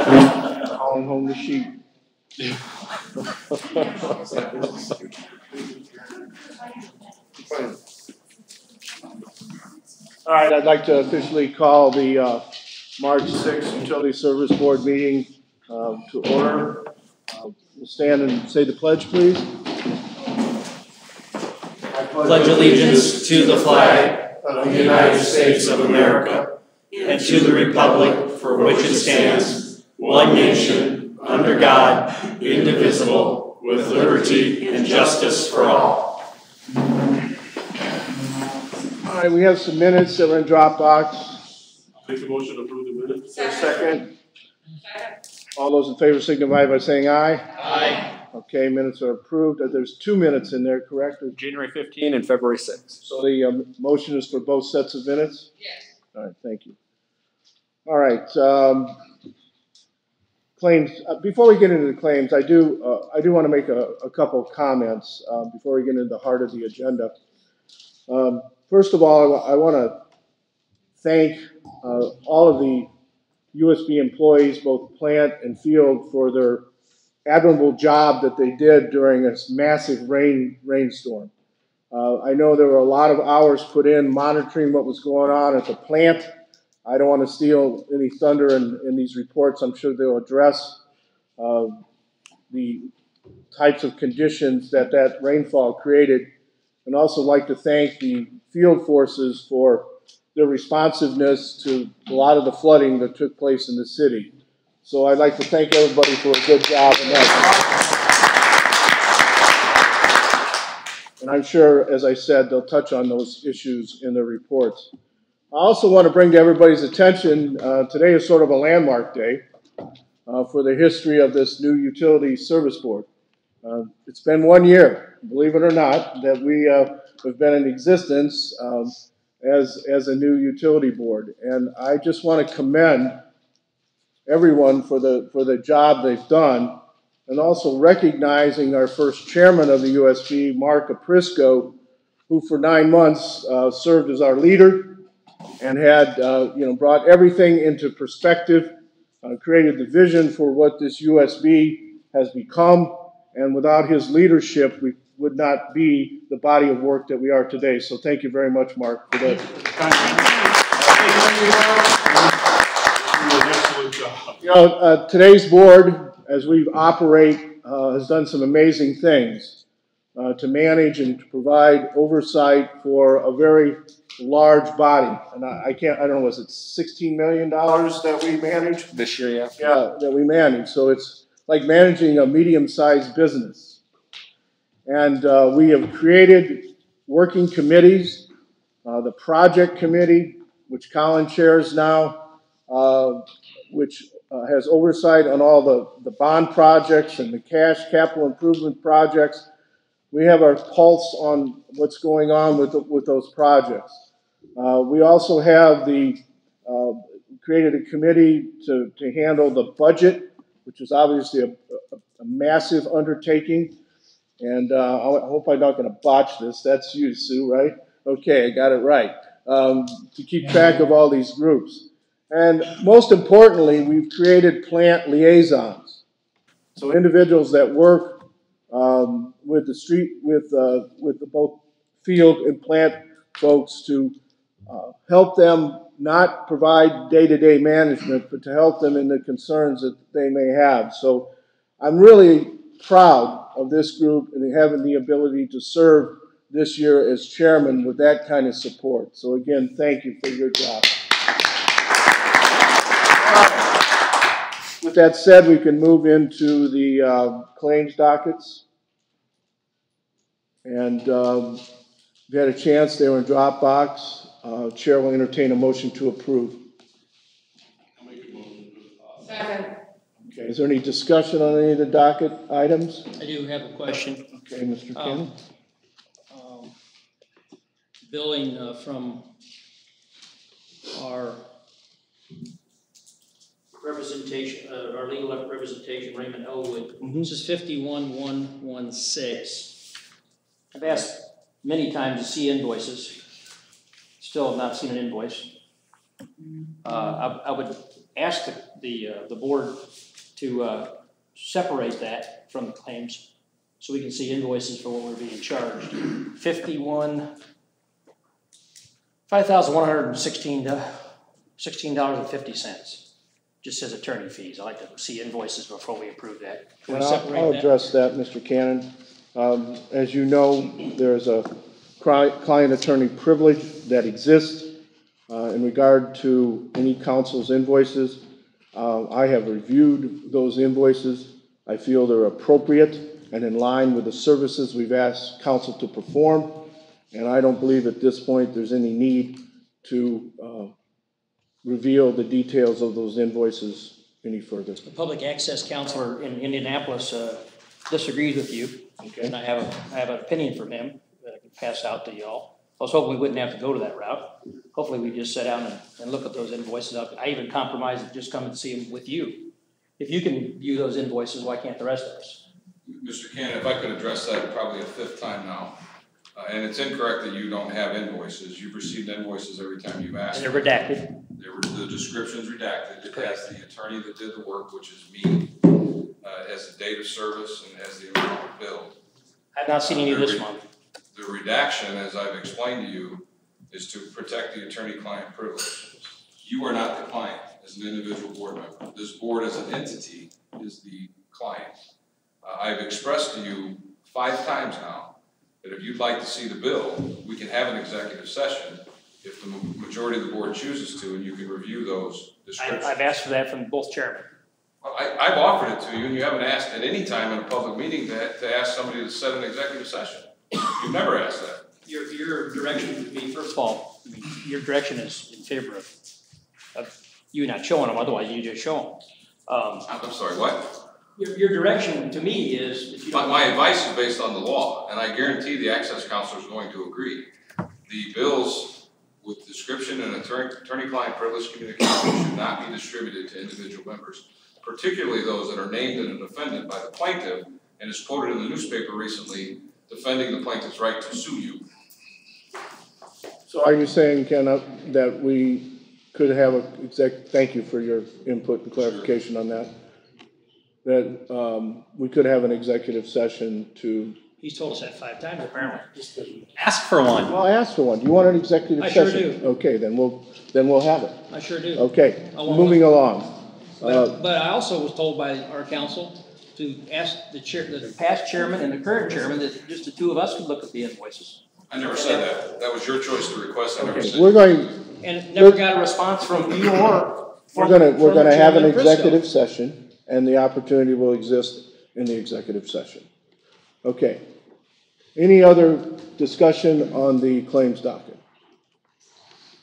Calling home the sheep. All right, I'd like to officially call the March 6th Utility Service Board meeting to order. We'll stand and say the pledge, please. I pledge allegiance to the flag of the United States of America and to the republic for which it stands, one nation, under God, indivisible, with liberty and justice for all. All right, we have some minutes that were in Dropbox. Make a motion to approve the minutes. Second. All those in favor signify by saying aye. Aye. Okay, minutes are approved. There's 2 minutes in there, correct? January 15 and February 6. So the motion is for both sets of minutes? Yes. All right, thank you. All right, claims. Before we get into the claims, I do want to make a couple of comments before we get into the heart of the agenda. First of all, I want to thank all of the USB employees, both plant and field, for their admirable job that they did during this massive rainstorm. I know there were a lot of hours put in monitoring what was going on at the plant. I don't want to steal any thunder in these reports. I'm sure they'll address the types of conditions that rainfall created. And also like to thank the field forces for their responsiveness to a lot of the flooding that took place in the city. So I'd like to thank everybody for a good job in that. And I'm sure, as I said, they'll touch on those issues in their reports. I also want to bring to everybody's attention, today is sort of a landmark day for the history of this new utility service board. It's been 1 year, believe it or not, that we have been in existence as a new utility board. And I just want to commend everyone for the job they've done, and also recognizing our first chairman of the USB, Mark Aprisco, who for 9 months served as our leader and had brought everything into perspective, created the vision for what this USB has become, and without his leadership, we would not be the body of work that we are today. So thank you very much, Mark, for that. Today's board, as we operate, has done some amazing things to manage and to provide oversight for a very large body. And I don't know, was it $16 million that we manage? This year, yeah. Yeah, that we manage. So it's like managing a medium-sized business. And we have created working committees, the project committee, which Colin chairs now, which has oversight on all the bond projects and the cash capital improvement projects. We have our pulse on what's going on with those projects. We also have created a committee to handle the budget, which is obviously a massive undertaking. And I hope I'm not going to botch this. That's you, Sue, right? Okay, I got it right. To keep track of all these groups. And most importantly, we've created plant liaisons. So individuals that work with both field and plant folks to help them not provide day-to-day management, but to help them in the concerns that they may have. So I'm really proud of this group and having the ability to serve this year as chairman with that kind of support. So again, thank you for your job. With that said, we can move into the claims dockets. And if you had a chance, they were in Dropbox. Chair will entertain a motion to approve. I'll make a motion to Second. Okay, is there any discussion on any of the docket items? I do have a question. Okay, Mr. Kenny. Billing from our representation, our legal representation, Raymond Elwood. This is 51116. I've asked many times to see invoices. Still have not seen an invoice. I would ask the board to separate that from the claims so we can see invoices for what we're being charged. $5,116.50. Just says attorney fees. I like to see invoices before we approve that. Can we separate I'll that? address that, Mr. Cannon. As you know, there's a client attorney privilege that exists in regard to any council's invoices. I have reviewed those invoices. I feel they're appropriate and in line with the services we've asked council to perform. And I don't believe at this point there's any need to reveal the details of those invoices any further. The public access counselor in Indianapolis disagrees with you. Okay. And I have an opinion from him that I can pass out to y'all. I was hoping we wouldn't have to go to that route. Hopefully we just sit down and look at those invoices up. I even compromised and just come and see them with you. If you can view those invoices, why can't the rest of us? Mr. Cannon, if I could address that probably a fifth time now. And it's incorrect that you don't have invoices. You've received invoices every time you've asked. And they're redacted. The description's redacted. It has the attorney that did the work, which is me, as the date of service and as the amount billed. I've not seen any this month. The redaction, as I've explained to you, is to protect the attorney-client privilege. You are not the client as an individual board member. This board as an entity is the client. I've expressed to you 5 times now that if you'd like to see the bill, we can have an executive session if the majority of the board chooses to, and you can review those descriptions. I've asked for that from both chairmen. Well, I've offered it to you, and you haven't asked at any time in a public meeting to ask somebody to set an executive session. You've never asked that. Your direction would be, first of all, I mean, your direction is in favor of you not showing them, otherwise you just show them. I'm sorry, what? Your direction to me is, if you don't. My advice is based on the law, and I guarantee the access counselor is going to agree. The bills with description and attorney-client privilege communication should not be distributed to individual members, particularly those that are named in a defendant by the plaintiff and is quoted in the newspaper recently defending the plaintiff's right to sue you. So are you saying, Ken, that we could have thank you for your input and clarification on that, that we could have an executive session to... He's told us that 5 times apparently. Ask for one. Well, I asked for one. Do you want an executive I sure session? do. Okay, then we'll have it. I sure do. Okay, I want moving one. along. But I also was told by our council to ask the past chairman and the current chairman that just the 2 of us could look at the invoices. I never said that. That was your choice to request. I never said We're going... And never got a response from you or from We're going to have an Chairman Prisco. executive session, and the opportunity will exist in the executive session. Okay. Any other discussion on the claims docket?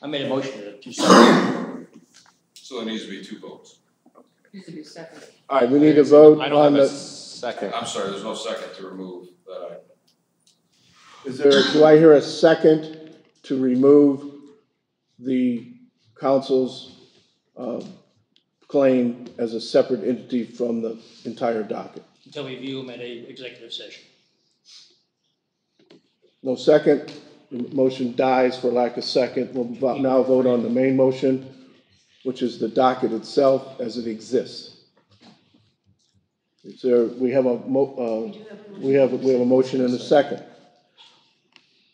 I made a motion to separate. So there needs to be 2 votes. Needs to be seconded. All right, we need to vote I on don't have a the... second. I'm sorry, there's no second to remove that item. Do I hear a second to remove the council's claim as a separate entity from the entire docket? Until we view them at a executive session. No second, the motion dies for lack of second. We'll now vote on the main motion, which is the docket itself as it exists. Is there, we have a motion and a second.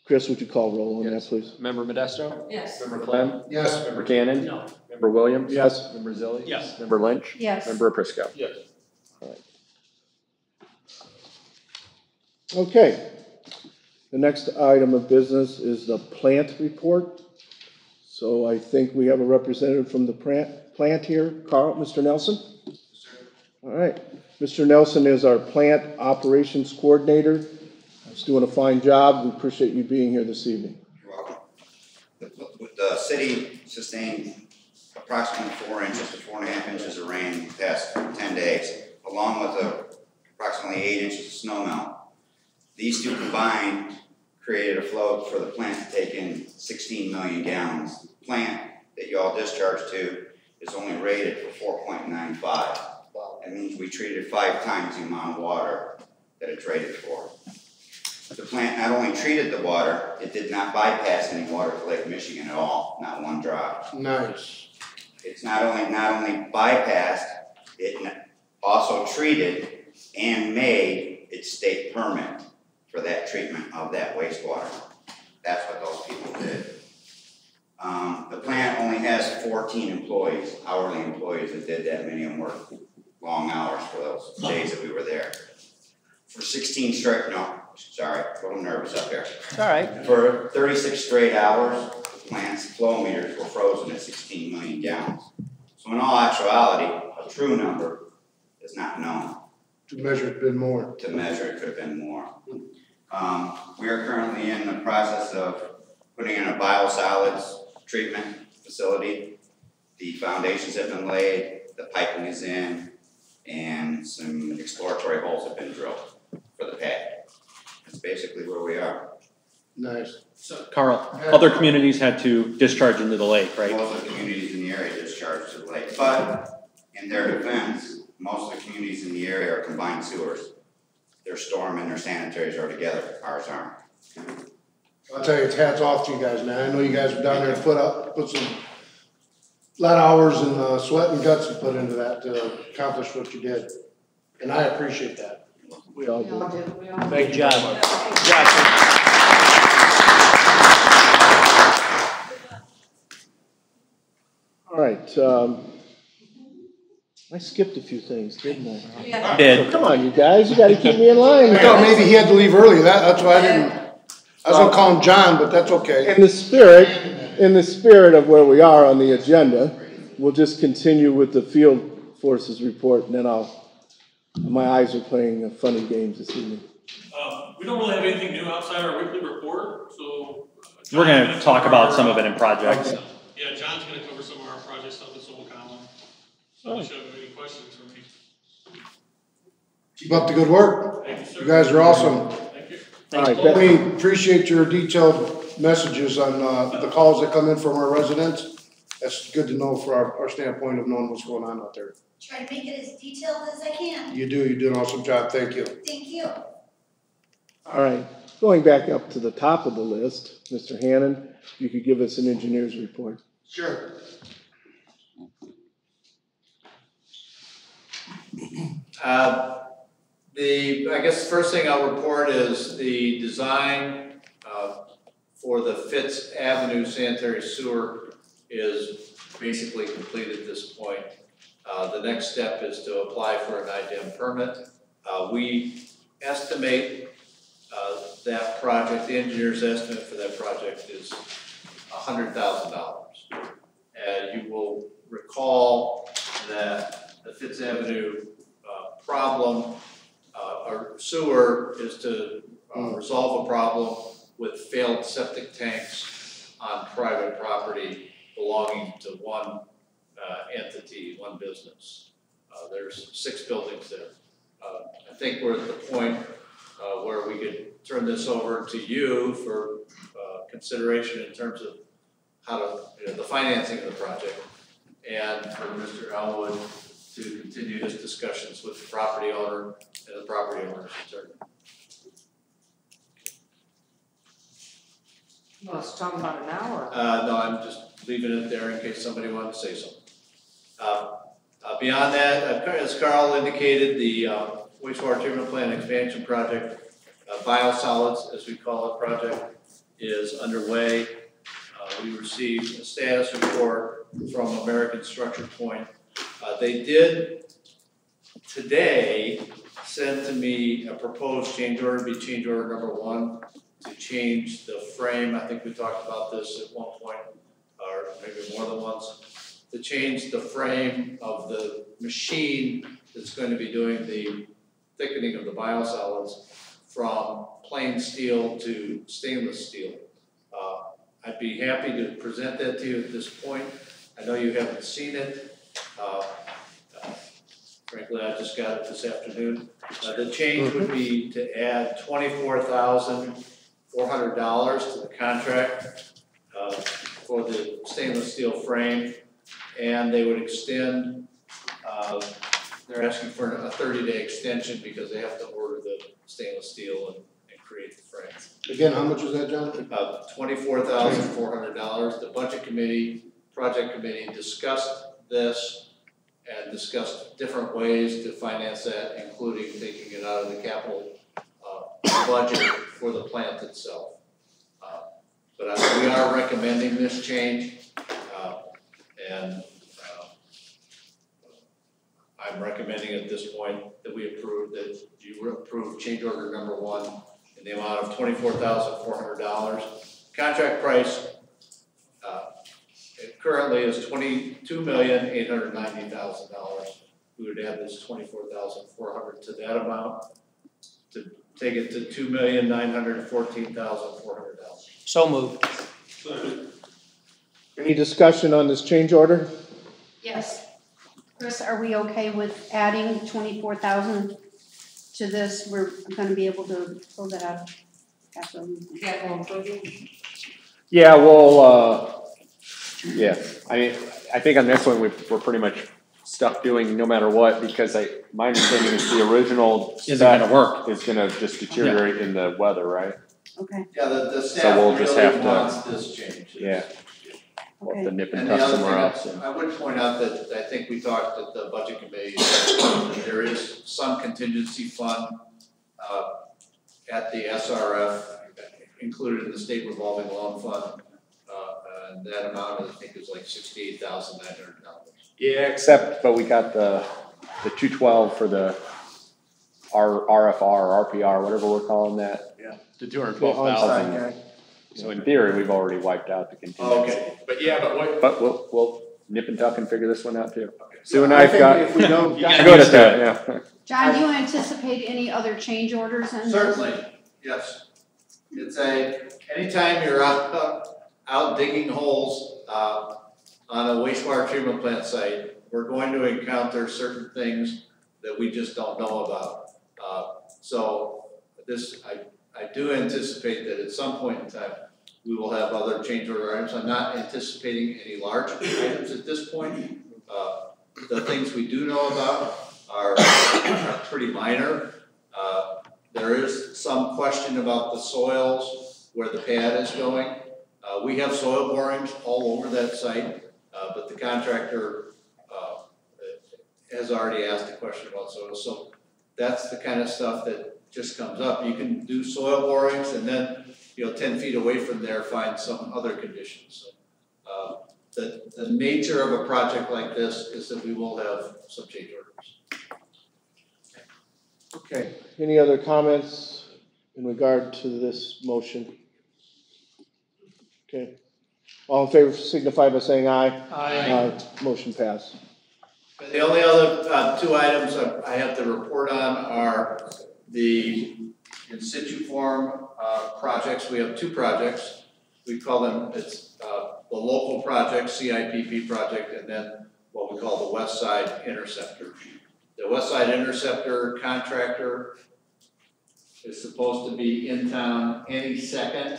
Chris, would you call roll on that, please? Member Modesto? Yes. Member Clem? Yes. Member Cannon? No. Member Williams? Yes. Member Zilli? Yes. Member Lynch? Yes. Member Prisco? Yes. Okay. The next item of business is the plant report. So I think we have a representative from the plant here. Carl, Mr. Nelson? All right. Mr. Nelson is our plant operations coordinator. He's doing a fine job. We appreciate you being here this evening. You're welcome. The city sustained approximately 4 inches to 4.5 inches of rain in the past 10 days, along with approximately 8 inches of snow melt. These 2 combined created a flow for the plant to take in 16 million gallons. The plant that you all discharge to is only rated for 4.95. That means we treated 5 times the amount of water that it's rated for. The plant not only treated the water, it did not bypass any water to Lake Michigan at all, not one drop. Nice. it's not only bypassed, it also treated and made its state permit for that treatment of that wastewater. That's what those people did. The plant only has 14 employees, hourly employees that did that. Many of them worked long hours for those days that we were there. For 16 straight, no, sorry, a little nervous up here. It's all right. For 36 straight hours, the plant's flow meters were frozen at 16 million gallons. So in all actuality, a true number is not known. To measure it, been more. To measure, it could have been more. We are currently in the process of putting in a biosolids treatment facility. The foundations have been laid, the piping is in, and some exploratory holes have been drilled for the pad. That's basically where we are. Nice. Carl, other communities had to discharge into the lake, right? Most of the communities in the area discharge to the lake, but in their defense, most of the communities in the area are combined sewers. Their storm and their sanitaries are together, ours aren't. I'll tell you, it's hats off to you guys, man. I know you guys were down there and put some lot of hours and sweat and guts you put into that to accomplish what you did. And I appreciate that. We all We all do. do, we all do. Great job. Yeah. Job. All right, I skipped a few things, didn't I? Yeah. Did. Come on, you guys, you gotta keep me in line I here. thought maybe he had to leave early. That's why I didn't. I was gonna call him John, but that's okay. In the spirit of where we are on the agenda, we'll just continue with the field forces report, and then my eyes are playing funny games this evening. We don't really have anything new outside our weekly report, so. We're gonna talk about some of it in projects. Yeah, John's gonna cover some of our project stuff at Sobel Common. So if you have any questions for me. Keep up the good work. Thank you, sir. You guys are awesome. Thank you. All right, that- We appreciate your detailed messages on the calls that come in from our residents. That's good to know for our standpoint of knowing what's going on out there. Try to make it as detailed as I can. You do an awesome job. Thank you. Thank you. All right, going back up to the top of the list, Mr. Hannon, you could give us an engineer's report. Sure. I guess the first thing I'll report is the design for the Fitz Avenue sanitary sewer is basically complete at this point. The next step is to apply for an IDEM permit. We estimate that project, the engineer's estimate for that project is $100,000. And you will recall that the Fitz Avenue problem or sewer is to resolve a problem with failed septic tanks on private property belonging to one entity, one business. There's 6 buildings there. I think we're at the point where we could turn this over to you for consideration in terms of how to, the financing of the project, and for Mr. Elwood to continue his discussions with the property owner and the property owner's attorney. Well, let's talk about an hour. No, I'm just leaving it there in case somebody wanted to say something. Beyond that, as Carl indicated, the wastewater treatment plant expansion project, biosolids, as we call it, project, is underway. We received a status report from American Structure Point. They did today send to me a proposed change order, be change order number 1, to change the frame. I think we talked about this at one point, or maybe more than once, to change the frame of the machine that's going to be doing the thickening of the biosolids from plain steel to stainless steel. I'd be happy to present that to you at this point. I know you haven't seen it. Frankly, I just got it this afternoon. The change would be to add $24,400 to the contract for the stainless steel frame, and they would extend. They're asking for a 30-day extension because they have to order the stainless steel and create the frame. Again, how much was that, John? $24,400. The budget committee, project committee discussed this and discussed different ways to finance that, including taking it out of the capital budget for the plant itself. But we are recommending this change, and I'm recommending at this point that we approve, that you approve change order number 1 in the amount of $24,400. Contract price it currently is $22,890,000. We would add this $24,400 to that amount to take it to $2,914,400. So moved. Any discussion on this change order? Yes. Chris, are we okay with adding 24,000 to this? We're gonna be able to pull that out after. Yeah, well, yeah, I think on this one, we're pretty much stuck doing no matter what, because my understanding is the original Isn't gonna work. is gonna just deteriorate in the weather, right? Okay. Yeah, the staff So we'll just really have to- wants this change. Yeah. We'll have to nip and And the tuck other somewhere else. thing, I would point out that I think we talked at the budget committee, that there is some contingency fund at the SRF included in the state revolving loan fund. And that amount, I think, is like $68,900. Yeah, but we got the 212 for the RFR, RPR, whatever we're calling that. Yeah. The 212,000. So in theory, we've already wiped out the contingency. Okay, but yeah, but what? But we'll nip and tuck and figure this one out too. Okay. Sue and I've got. If we don't, Good at that, yeah. John, do you anticipate any other change orders in this? Certainly, yes. It's anytime you're out digging holes on a wastewater treatment plant site, we're going to encounter certain things that we just don't know about. So I do anticipate that at some point in time, we will have other change order items. I'm not anticipating any large items at this point. The things we do know about are pretty minor. There is some question about the soils, where the pad is going. We have soil borings all over that site, but the contractor has already asked a question about soil. So that's the kind of stuff that just comes up. You can do soil borings and then, 10 feet away from there, find some other conditions. So, the nature of a project like this is that we will have some change orders. okay, any other comments in regard to this motion? Okay, all in favor signify by saying aye. Aye. Motion passed. The only other 2 items I have to report on are the in situ form projects. We have 2 projects. We call them, it's the local project, CIPP project, and then what we call the West Side Interceptor. The West Side Interceptor contractor is supposed to be in town any second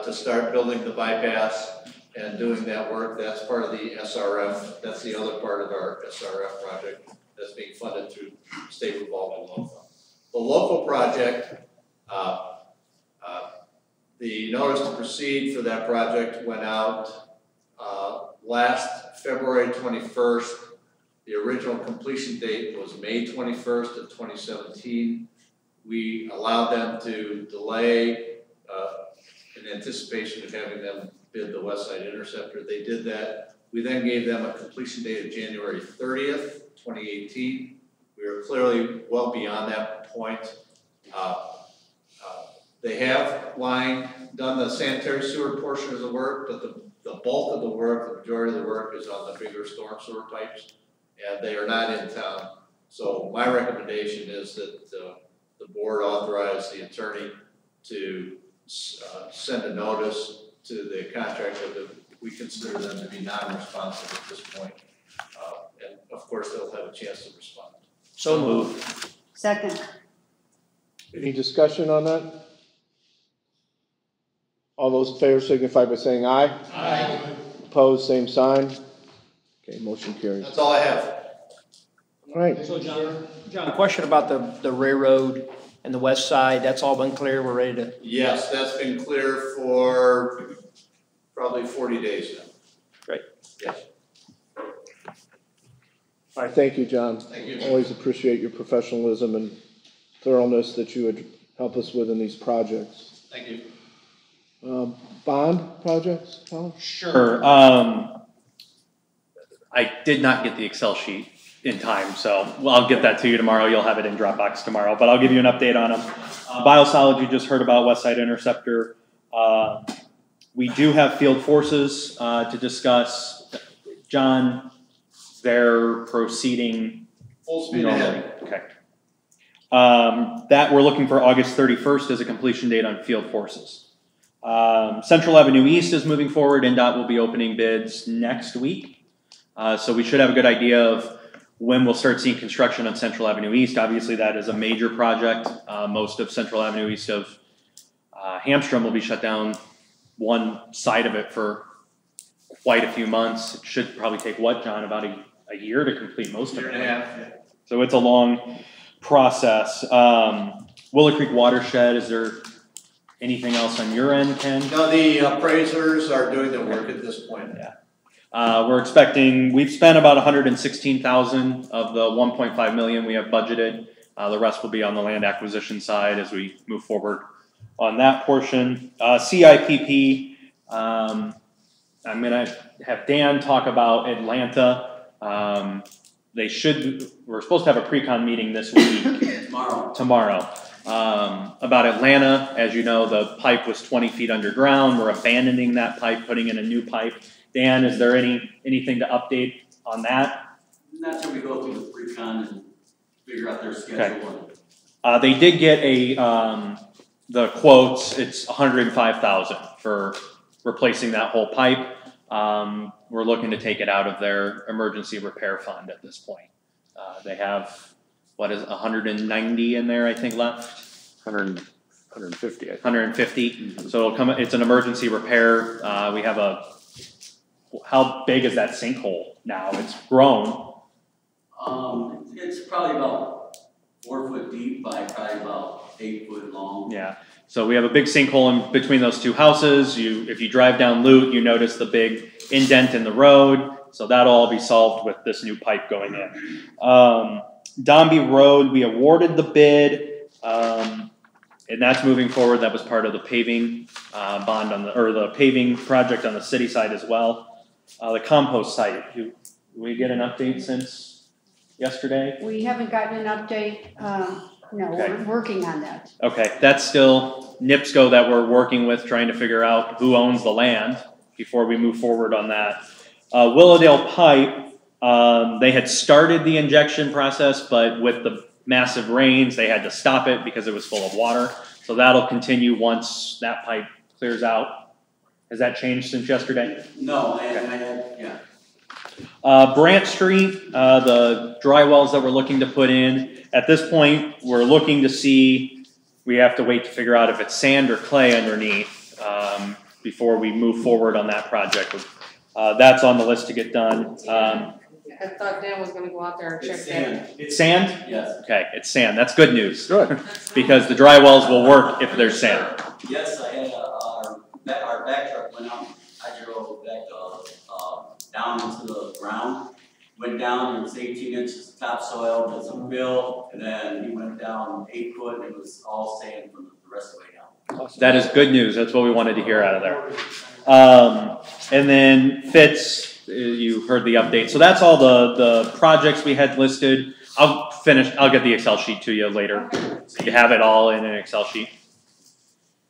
to start building the bypass and doing that work. That's part of the SRF. That's the other part of our SRF project that's being funded through state revolving loan fund. The local project, the notice to proceed for that project went out last February 21st. The original completion date was May 21st of 2017. We allowed them to delay in anticipation of having them bid the West Side Interceptor. They did that. We then gave them a completion date of January 30th, 2018. We are clearly well beyond that point. They have done the sanitary sewer portion of the work, but the bulk of the work, the majority of the work is on the bigger storm sewer pipes, and they are not in town. So my recommendation is that the board authorize the attorney to send a notice to the contractor that we consider them to be non-responsive at this point. And of course, they'll have a chance to respond. So moved. Second. Any discussion on that? All those in favor signify by saying aye. Aye. Opposed, same sign. Okay, motion carries. That's all I have. All right. So John, a question about the railroad and the west side. That's all been clear. We're ready to. Yes, that's been clear for probably 40 days now. Great. Yes. All right, thank you, John. Thank you. Always appreciate your professionalism and thoroughness that you would help us with in these projects. Thank you. Bond projects, Colin? Sure. I did not get the Excel sheet in time, so I'll get that to you tomorrow. You'll have it in Dropbox tomorrow, but I'll give you an update on them. Biosolid, you just heard about Westside Interceptor. We do have field forces to discuss. John, they're proceeding Full speed normally. ahead. Okay. That we're looking for August 31st as a completion date on field forces. Central Avenue East is moving forward. NDOT will be opening bids next week. So we should have a good idea of when we'll start seeing construction on Central Avenue East. Obviously, that is a major project. Most of Central Avenue East of Hamstrom will be shut down, one side of it, for quite a few months. It should probably take, what, John, about a year to complete most of it. Year and a half, yeah. So it's a long process. Willow Creek Watershed, is there anything else on your end, Ken? No, the appraisers are doing their work at this point. Yeah. We're expecting, we've spent about 116,000 of the 1.5 million we have budgeted. The rest will be on the land acquisition side as we move forward on that portion. CIPP, I'm gonna have Dan talk about Atlanta. We're supposed to have a pre-con meeting this week. Tomorrow. About Atlanta, as you know, the pipe was 20 feet underground. We're abandoning that pipe, putting in a new pipe. Dan, is there anything to update on that? Not till we go through the pre-con and figure out their schedule. Okay. They did get the quotes. It's $105,000 for replacing that whole pipe. We're looking to take it out of their emergency repair fund at this point. They have, 190 in there, I think, left? 150, I think. 150. So it'll come, it's an emergency repair. We have how big is that sinkhole now? It's grown. It's probably about 4 foot deep by probably about 8 foot long. Yeah. So we have a big sinkhole in between those two houses. If you drive down Lute, you notice the big indent in the road. So that'll all be solved with this new pipe going in. Dombey Road, we awarded the bid, and that's moving forward. That was part of the paving bond the paving project on the city side as well. The compost site, do we get an update since yesterday? We haven't gotten an update. No, Okay. we're working on that. Okay, that's still NIPSCO that we're working with, trying to figure out who owns the land before we move forward on that. Willowdale Pipe, they had started the injection process, but with the massive rains, they had to stop it because it was full of water. So that'll continue once that pipe clears out. Has that changed since yesterday? No, yeah. Brant Street, the dry wells that we're looking to put in, at this point, we're looking to see, we have to wait to figure out if it's sand or clay underneath before we move forward on that project. That's on the list to get done. I thought Dan was gonna go out there and check that. It's sand? Yes. Okay, it's sand. That's good news. Good. Because the dry wells will work if there's sand. Yes, I had our back truck went out. I drove back down into the ground. Went down, it was 18 inches of topsoil, with some fill, and then he went down 8 foot, and it was all sand from the rest of the way down. That is good news. That's what we wanted to hear out of there. And then Fitz, you heard the update. So that's all the projects we had listed. I'll get the Excel sheet to you later. You have it all in an Excel sheet.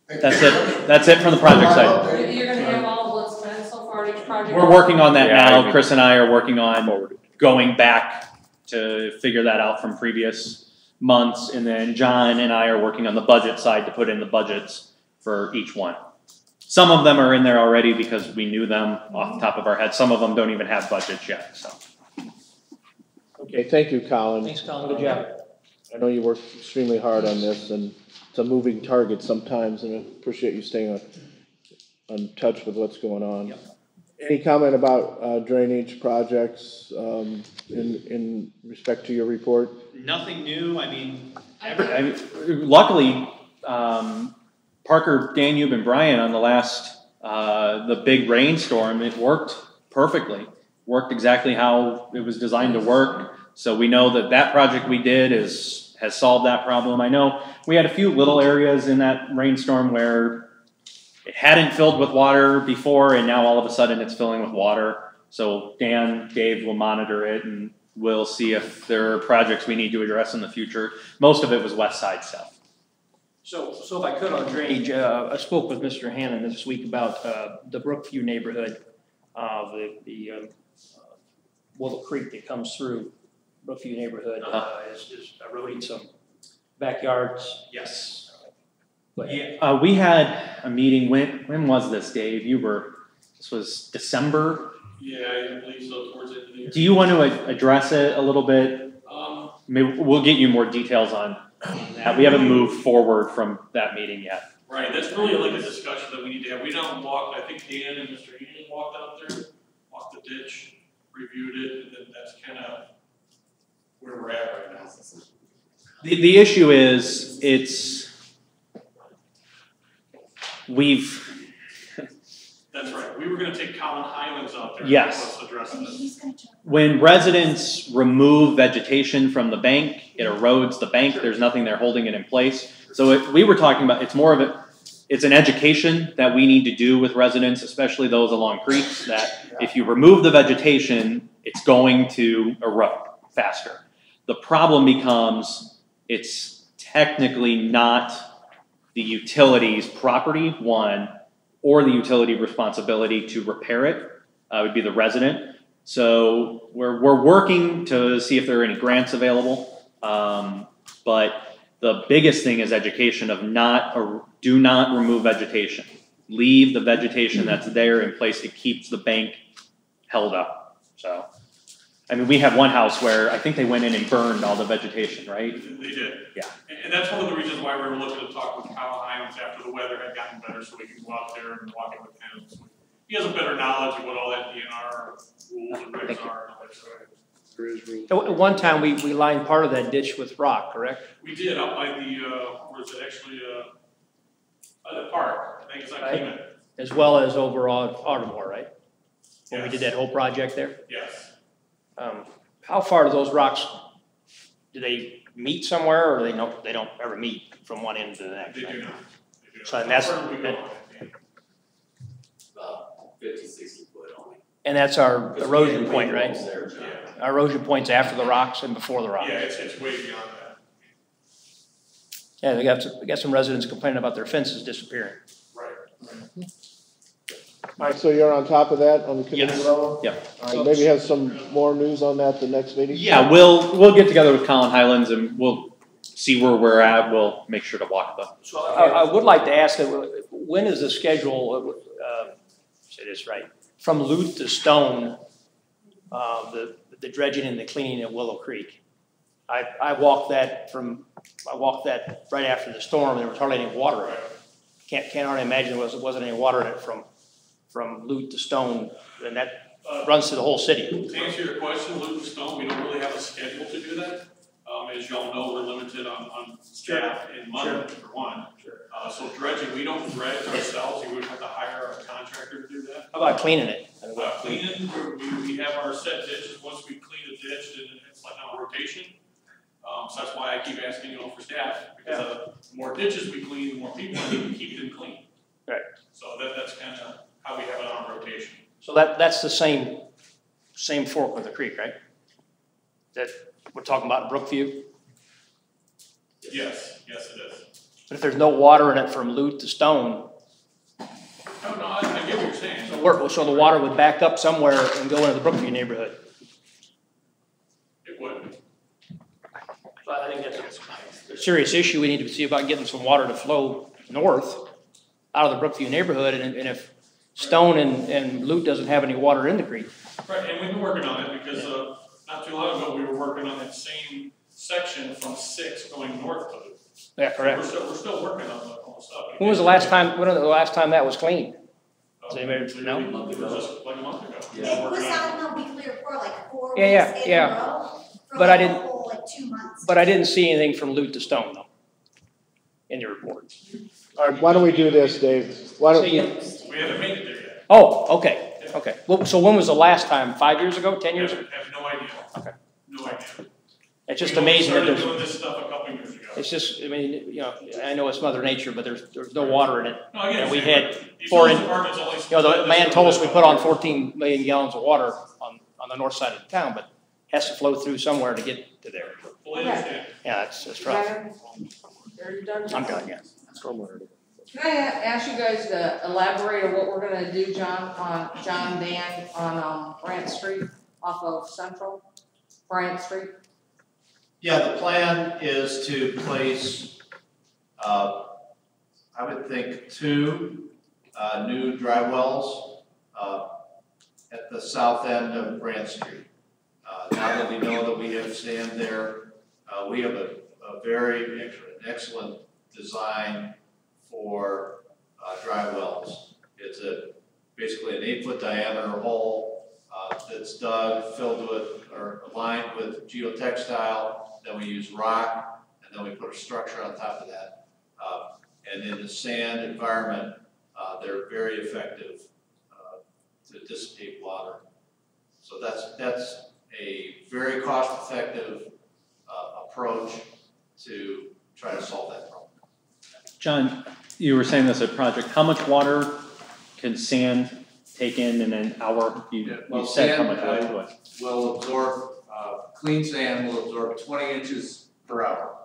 That's it. That's it from the project side. You're gonna have all what's spent so far each project? We're working on that Yeah, now. Chris and I are working on going back to figure that out from previous months. And then John and I are working on the budget side to put in the budgets for each one. Some of them are in there already because we knew them off the top of our head. Some of them don't even have budgets yet, so. Okay, thank you, Colin. Thanks, Colin, good job. I know you worked extremely hard on this, and it's a moving target sometimes, and I appreciate you staying on touch with what's going on. Yep. Any comment about drainage projects in respect to your report? Nothing new. I mean, luckily, Parker, Danube, and Brian on the last, the big rainstorm, it worked perfectly. worked exactly how it was designed to work. So we know that that project we did has solved that problem. I know we had a few little areas in that rainstorm where it hadn't filled with water before, and now all of a sudden it's filling with water. So Dave will monitor it, and we'll see if there are projects we need to address in the future. Most of it was west side stuff. So if I could on drainage, I spoke with Mr. Hannon this week about the Brookview neighborhood, the Willow Creek that comes through Brookview neighborhood is eroding some backyards. Yes. Yeah, we had a meeting. When was this, Dave? This was December. Yeah, I believe so, towards the end of the year. Do you want to address it a little bit? Maybe we'll get you more details on that. We haven't moved forward from that meeting yet. Right, that's really like a discussion that we need to have. We don't walk, I think Dan and Mr. Hannon walked out there, walked the ditch, reviewed it, and then that's kind of where we're at right now. The issue is, That's right. We were going to take Colin Highlands out there. Yes. To address this. When residents remove vegetation from the bank, it erodes the bank. There's nothing there holding it in place. So we were talking about, it's an education that we need to do with residents, especially those along creeks, that if you remove the vegetation, it's going to erode faster. The problem becomes it's technically not the utility's property, one, or the utility responsibility to repair it. Would be the resident. So we're working to see if there are any grants available. But the biggest thing is education of do not remove vegetation. Leave the vegetation that's there in place. It keeps the bank held up. So, I mean, we have one house where I think they went in and burned all the vegetation, right? They did. Yeah. And that's one of the reasons why we were looking to talk with Colin Highlands after the weather had gotten better, so we could go out there and walk it with him. So he has a better knowledge of what all that DNR rules and regs are and all that stuff. At one time, we lined part of that ditch with rock, correct? We did up by the, where is it actually, by the park, I think it's like Clement. As well as over on Ardmore, right? When we did that whole project there? Yes. How far do those rocks, do they meet somewhere, or they don't ever meet from one end to the next? They do not. So and that's about 50, 60 foot only. And that's our erosion point, right? There, Our erosion point's after the rocks and before the rocks. Yeah, it's way beyond that. Yeah, we got some residents complaining about their fences disappearing. Right. All right, so you're on top of that on the committee Yes. level? Yep. All right, maybe have some more news on that the next meeting? Yeah, we'll get together with Colin Highlands and we'll see where we're at. We'll make sure to walk the. So I would like to ask, when is the schedule, say this right, from Luth to Stone, the dredging and the cleaning at Willow Creek? I walked that right after the storm, and there was hardly any water in it. Can't hardly imagine there wasn't any water in it from Luth to Stone, and that runs through the whole city. To answer your question, Luke and Stone, we don't really have a schedule to do that. As y'all know, we're limited on staff and money for one. So dredging, we don't dredge ourselves. You would have to hire a contractor to do that. How about cleaning it? Cleaning, we have our set ditches. Once we clean a ditch, then it's like on a rotation. So that's why I keep asking, for staff, because the more ditches we clean, the more people I need to keep them clean. Right. So that's kind of how we have it on rotation. So that's the same fork of the creek, right? That we're talking about in Brookview? Yes, it is. But if there's no water in it from Luth to Stone. No, I get what you're saying. So the water would back up somewhere and go into the Brookview neighborhood. It would. So I think that's a serious issue. We need to see about getting some water to flow north out of the Brookview neighborhood, and if Stone and Luth doesn't have any water in the creek. Right, and we've been working on it because not too long ago we were working on that same section from 6 going north to Luth. Yeah, correct. So we're still working on the whole stuff. When was the last time that was cleaned? Does anybody know? Just like a month ago. It was on the weekly report like 4 Yeah, weeks in yeah. a row for But like I a didn't- whole, like 2 months. But I didn't see anything from Luth to Stone though, in the report. All right, why don't we do this, Dave? Why don't Say you, again? We haven't made it there yet. Oh, okay. Okay, well, so when was the last time? 5 years ago, 10 years ago? I have no idea. Okay. No idea. It's just We only amazing that started there's, doing this stuff a couple years ago. it's just, I mean, you know, I know it's Mother Nature, but there's no water in it. No, I get And it. we had The four utilities in, department's only you know, the man told us we put on this 14 million gallons of water on the north side of the town, but has to flow through somewhere to get to there. Fully understand. Yeah, it's rough. Are you done? I'm done, yeah. Can I ask you guys to elaborate on what we're gonna do, John, Dan, on, Brant Street off of Central, Brant Street? Yeah, the plan is to place, I would think 2 new dry wells at the south end of Brant Street. Now that we know that we have sand there, we have a very excellent design for dry wells. It's basically an 8-foot diameter hole that's dug, filled with, or lined with geotextile. Then we use rock, and then we put a structure on top of that. And in the sand environment, they're very effective to dissipate water. So that's a very cost-effective approach to try to solve that problem. John, you were saying this a project, how much water can sand take in an hour? You said how much was to it. Will absorb, clean sand will absorb 20 inches per hour.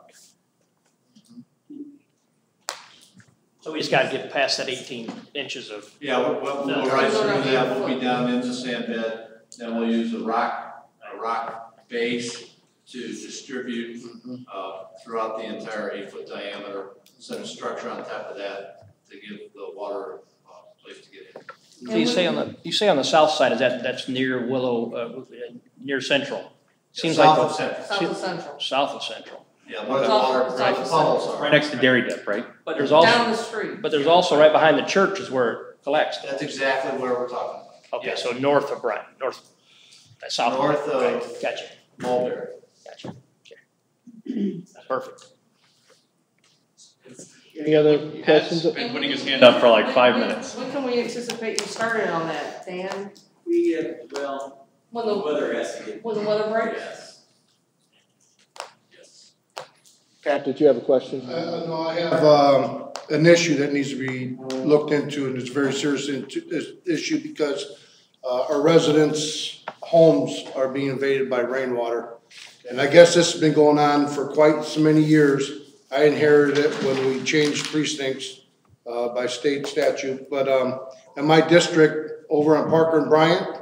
So we just gotta get past that 18 inches of. Yeah, we'll go right through that, we'll be down in the sand bed, then we'll use a rock base to distribute throughout the entire 8-foot diameter, set a structure on top of that to give the water a place to get in. So you say on the south side, is that's near Willow, near Central? Seems like. South of Central. South of Central. South of Central. Yeah, where the water, right, the puddles are. Right next to Dairy Dip, right? But there's also. Down the street. But there's also right behind the church is where it collects. That's exactly where we're talking about. Okay, so north of Bryan, south. North of right, gotcha, Mulberry. gotcha, okay. Perfect. Any other questions? Been putting his hand up for like 5 minutes. When can we anticipate you starting on that, Dan? Well, When the the, weather has to get. when the weather breaks? Yes. Yes. Pat, did you have a question? No, I have an issue that needs to be looked into, and it's a very serious issue because our residents' homes are being invaded by rainwater. And I guess this has been going on for quite so many years. I inherited it when we changed precincts by state statute. But in my district over on Parker and Bryant,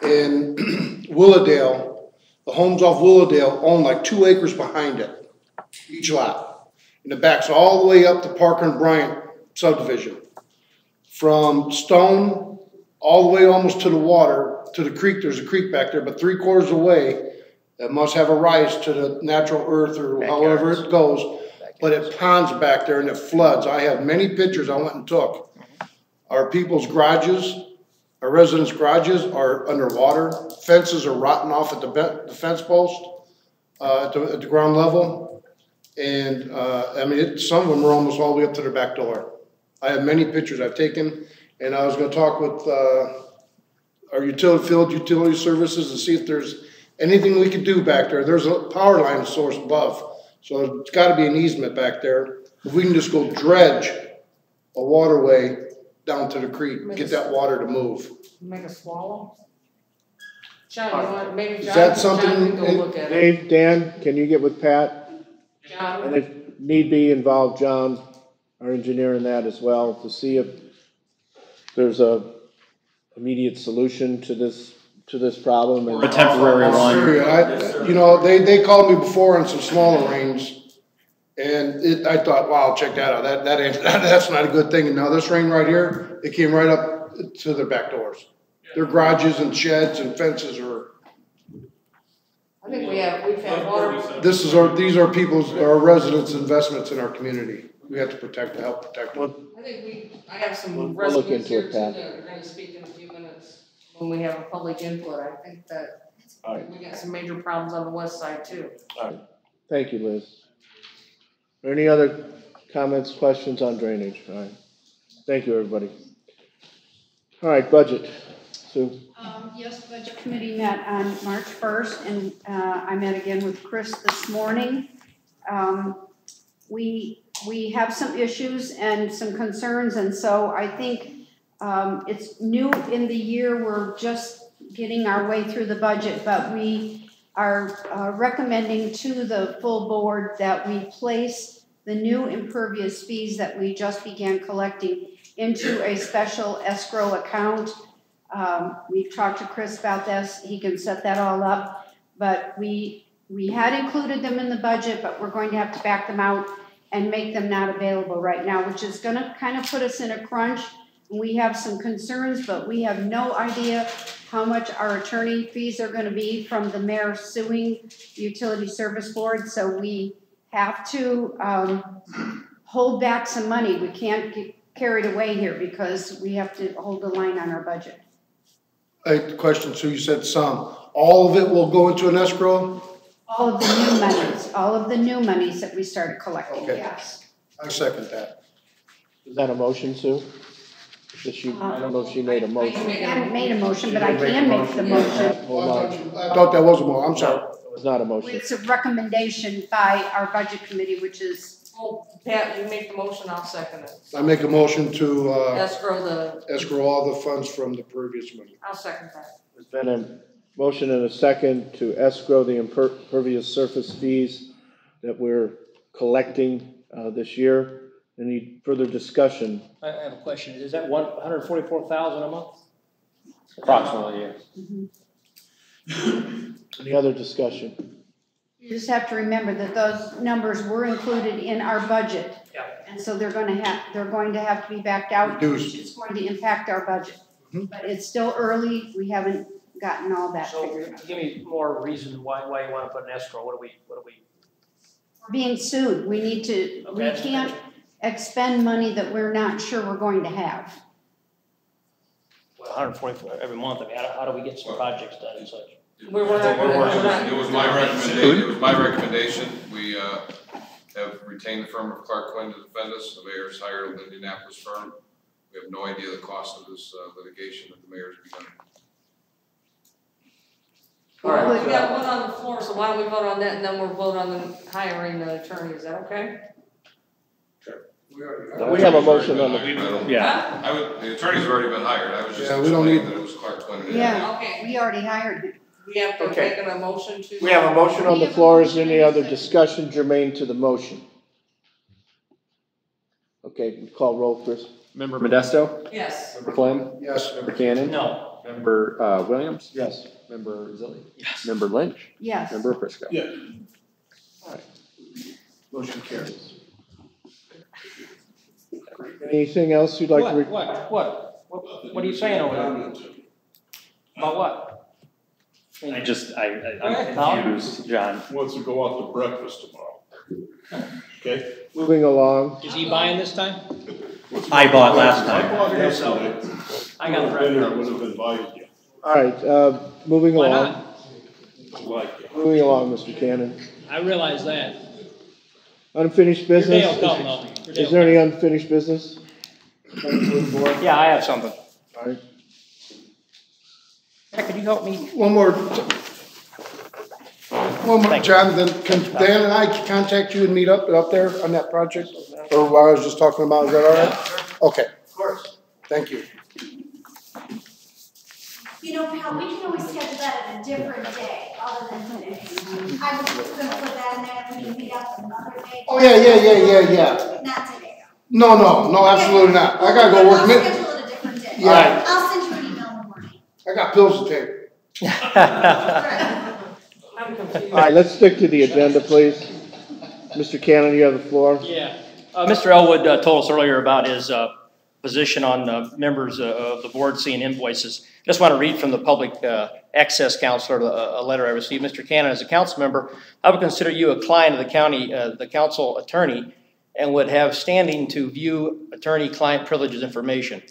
in Willowdale, the homes off Willowdale own like 2 acres behind it, each lot. And it backs all the way up to Parker and Bryant subdivision. From Stone all the way almost to the water, to the creek, there's a creek back there, but 3/4 away, that must have a rise to the natural earth or however it goes, but it ponds back there and it floods. I have many pictures I went and took. Our people's garages, our residents' garages are underwater. Fences are rotting off at the fence post, at the ground level. And, I mean, some of them are almost all the way up to their back door. I have many pictures I've taken, and I was gonna talk with, our utility services and see if there's anything we could do back there. There's a power line source above, so it's gotta be an easement back there. If we can just go dredge a waterway down to the creek, get that water to move. Make a swallow? John, you want, maybe Is John, that John something, can go look at it. Dave, Dan, can you get with Pat? John, And if need be, involve John, our engineer, in that as well, to see if there's a immediate solution to this problem. Or a temporary one. You know, they called me before on some smaller rains, and I thought, wow, check that out, that's not a good thing. And now this rain right here, it came right up to their back doors. Their garages and sheds and fences are, I think we've had water. these are our residents' investments in our community. We have to help protect them. I think I have some We'll look residents into here it, too Pat. that are gonna speak in a few minutes when we have a public input. I think that we got some major problems on the west side too. Thank you, Liz. Are any other comments, questions on drainage? All right. Thank you, everybody. All right, budget. Sue? Yes, the Budget Committee met on March 1st, and I met again with Chris this morning. We have some issues and some concerns, and so I think it's new in the year. We're just getting our way through the budget, but we are recommending to the full board that we place the new impervious fees that we just began collecting into a special escrow account. We've talked to Chris about this. He can set that all up, but we had included them in the budget, but we're going to have to back them out and make them not available right now, which is going to kind of put us in a crunch. We have some concerns, but we have no idea how much our attorney fees are going to be from the mayor suing the Utility Service Board. So we have to hold back some money. We can't get carried away here because we have to hold the line on our budget. Question, so you said some. All of it will go into an escrow? All of the new monies, all of the new monies that we started collecting, Okay. yes. I second that. Is that a motion, Sue? I don't know if she made a motion. I haven't made a motion, but I can make the motion. Hold on. I thought that was a motion, I'm sorry. It was not a motion. It's a recommendation by our budget committee, which is, Well, Pat, you make the motion, I'll second it. I make a motion to Escrow all the funds from the previous money. I'll second that. There's been a motion and a second to escrow the impervious surface fees that we're collecting this year. Any further discussion? I have a question. Is that $144,000 a month? Approximately, yes. Any other discussion? you just have to remember that those numbers were included in our budget. Yeah. And so they're going to have to be backed out, Reduced. which is going to impact our budget. Mm-hmm. But it's still early. We haven't gotten all that figured out. So give me more reason why you want to put an escrow. What do we? We're being sued. We need to, Okay. we can't expend money that we're not sure we're going to have. Well, 144 every month. I mean, how do we get some projects done and such? It was my recommendation. We have retained the firm of Clark Quinn to defend us. The mayor's hired an Indianapolis firm. We have no idea the cost of this litigation that the mayor's begun. All right, we got one on the floor, so why don't we vote on that and then we'll vote on the hiring the attorney, is that okay? We have a motion on the, Yeah. The attorney's already been hired. I was just Yeah, we don't explaining need- that it was Clark Quinn. Yeah, Okay. we already hired him. We have to Okay. make a motion to. we have a motion on the floor. Is there any other discussion germane to the motion? Okay, we call roll, Chris. Member Modesto? Yes. Member Flynn? Yes. Member Cannon? No. Member Williams? Yes. Member Zilli? Yes. Member Lynch? Yes. Member Prisco? Yeah. Motion carries. Anything else you'd like to? What are you saying over there? About what? I'm ahead, Colin. confused, John. Wants to go out to breakfast tomorrow. Okay? Moving along. Is he buying this time? I bought last I time. bought yesterday. I got the Dinner, I would have invited you. All right, moving Why along. not? Like you. Moving along, Mr. Cannon. I realize that. Unfinished Your business? day will come though. Your day Is will there any unfinished business? come. Yeah, I have something. All right. Yeah, could you help me? One more, John, then can Dan and I contact you and meet up there on that project? Or what I was just talking about, is that all right? Okay. Of course. Thank you. You know, Pat, we can always schedule that at a different day, other than today. I was just gonna put that in there, and we can meet up another day. Oh, yeah. Not today, No, absolutely not. I gotta go work. I'll schedule it a different day. Yeah. I'll send you an email in the morning. I got bills to take. I'm confused. All right, let's stick to the agenda, please. Mr. Cannon, you have the floor. Yeah. Mr. Elwood told us earlier about his position on members of the board seeing invoices. Just want to read from the public access counselor a letter I received. Mr. Cannon, as a council member, I would consider you a client of the county, the council attorney, and would have standing to view attorney-client privileges information.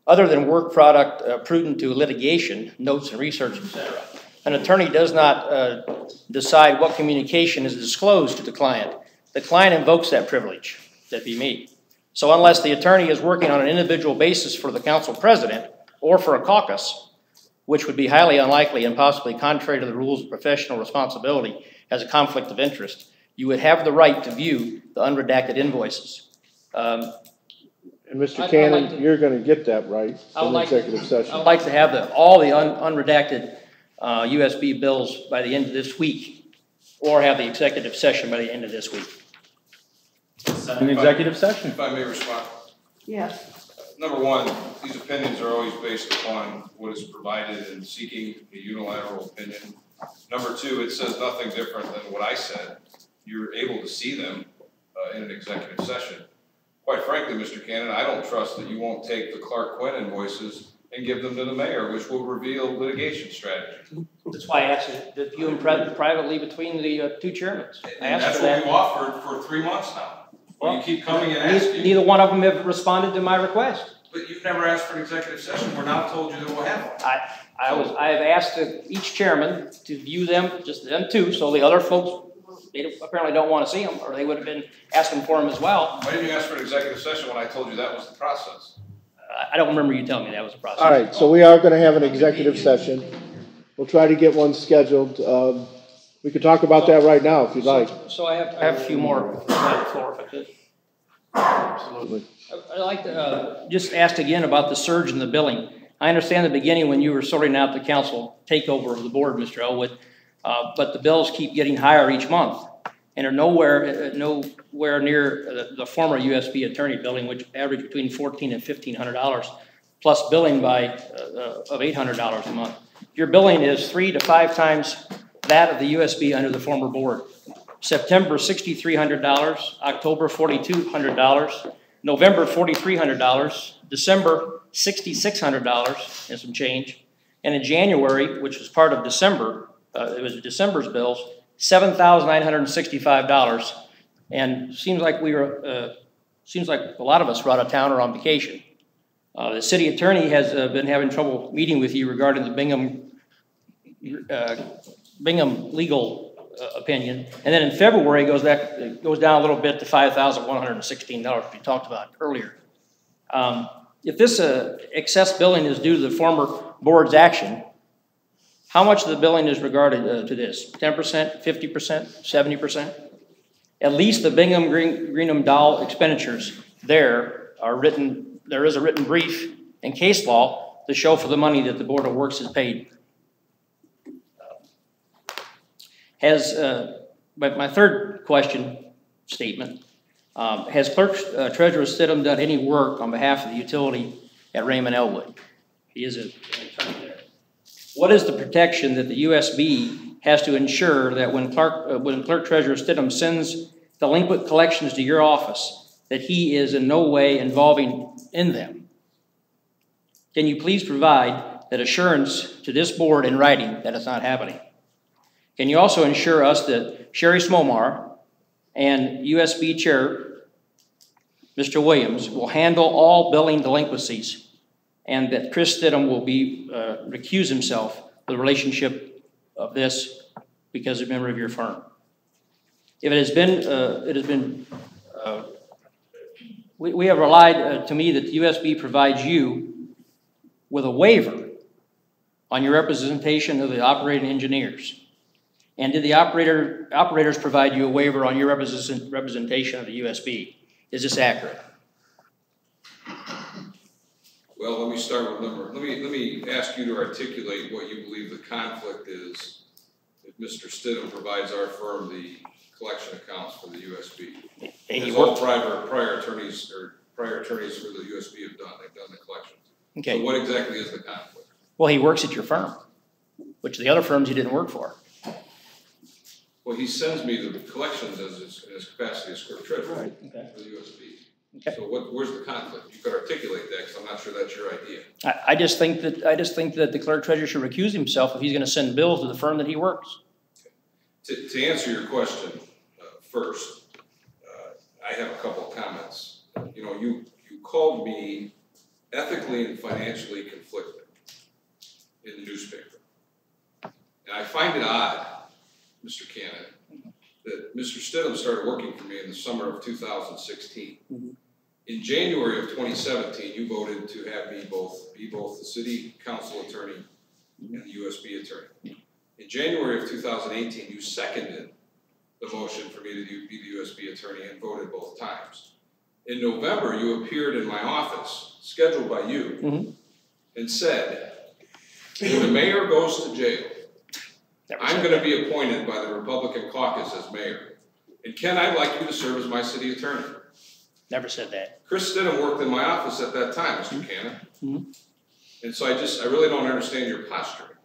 Other than work product prudent to litigation, notes and research, etc. An attorney does not decide what communication is disclosed to the client. The client invokes that privilege. That'd be me. So unless the attorney is working on an individual basis for the council president or for a caucus, which would be highly unlikely and possibly contrary to the rules of professional responsibility, has a conflict of interest, you would have the right to view the unredacted invoices. And Mr. Cannon, you're gonna get that right in executive session. I would like to have all the unredacted USB bills by the end of this week, or have the executive session by the end of this week. An executive session. If I may respond. Yes. Number one, these opinions are always based upon what is provided and seeking a unilateral opinion. Number two, it says nothing different than what I said. You're able to see them in an executive session. Quite frankly, Mr. Cannon, I don't trust that you won't take the Clark Quinn invoices and give them to the mayor, which will reveal litigation strategy. That's why I asked you to view them privately between the two chairmen. And that's what we've offered for 3 months now. Well, you keep coming and asking. Neither one of them have responded to my request. But you've never asked for an executive session. We're now told you that we'll have one. I have asked each chairman to view them, just them two, so the other folks, they apparently don't want to see them, or they would have been asking for them as well. Why didn't you ask for an executive session when I told you that was the process? I don't remember you telling me that was the process. All right, so we are gonna have an executive session. We'll try to get one scheduled. We could talk about that right now if you'd like. So I have a few more on the floor if I could. Absolutely. I'd like to just ask again about the surge in the billing. I understand in the beginning when you were sorting out the council takeover of the board, Mr. Elwood, but the bills keep getting higher each month and are nowhere near the former USB attorney billing, which averaged between $1,400 and $1,500, plus billing of $800 a month. Your billing is 3 to 5 times that of the USB under the former board. September, $6,300, October, $4,200, November, $4,300, December, $6,600 and some change, and in January, which was part of December, it was December's bills, $7,965, and seems like a lot of us were out of town or on vacation. The city attorney has been having trouble meeting with you regarding the Bingham legal opinion, and then in February it goes down a little bit to $5,116, which we talked about earlier. If this excess billing is due to the former board's action, how much of the billing is regarded to this? 10%, 50%, 70%? At least the Bingham Greenham Doll expenditures there is a written brief and case law to show for the money that the Board of Works has paid. My third statement, has Clerk Treasurer Stidham done any work on behalf of the utility at Raymond Elwood? He is an attorney there. What is the protection that the USB has to ensure that when Clerk Treasurer Stidham sends delinquent collections to your office, that he is in no way involving in them? Can you please provide that assurance to this board in writing that it's not happening? Can you also ensure us that Sherry Smomar and USB Chair, Mr. Williams, will handle all billing delinquencies, and that Chris Stidham will recuse himself for the relationship of this because he's a member of your firm? If it has been, we have relied to me that the USB provides you with a waiver on your representation of the operating engineers. And did the operators provide you a waiver on your representation of the USB? Is this accurate? Well, let me start with number. Let me ask you to articulate what you believe the conflict is if Mr. Stidham provides our firm the collection accounts for the USB. As all prior attorneys for the USB have done. They've done the collections. Okay. So what exactly is the conflict? Well, he works at your firm, which the other firms he didn't work for. Well, he sends me the collections in his capacity as clerk treasurer Okay. for the USB. Okay. So where's the conflict? You could articulate that because I'm not sure that's your idea. I just think that the clerk treasurer should recuse himself if he's going to send bills to the firm that he works. Okay. To answer your question first, I have a couple of comments. You called me ethically and financially conflicted in the newspaper, and I find it odd, Mr. Cannon, that Mr. Stidham started working for me in the summer of 2016. Mm-hmm. In January of 2017, you voted to have me be both the city council attorney and the USB attorney. In January of 2018, you seconded the motion for me to be the USB attorney and voted both times. In November, you appeared in my office, scheduled by you, and said, when the mayor goes to jail, I'm going to be appointed by the Republican caucus as mayor. And Ken, I'd like you to serve as my city attorney. Never said that. Chris Stidham worked in my office at that time, Mr. Cannon. And so I really don't understand your posture.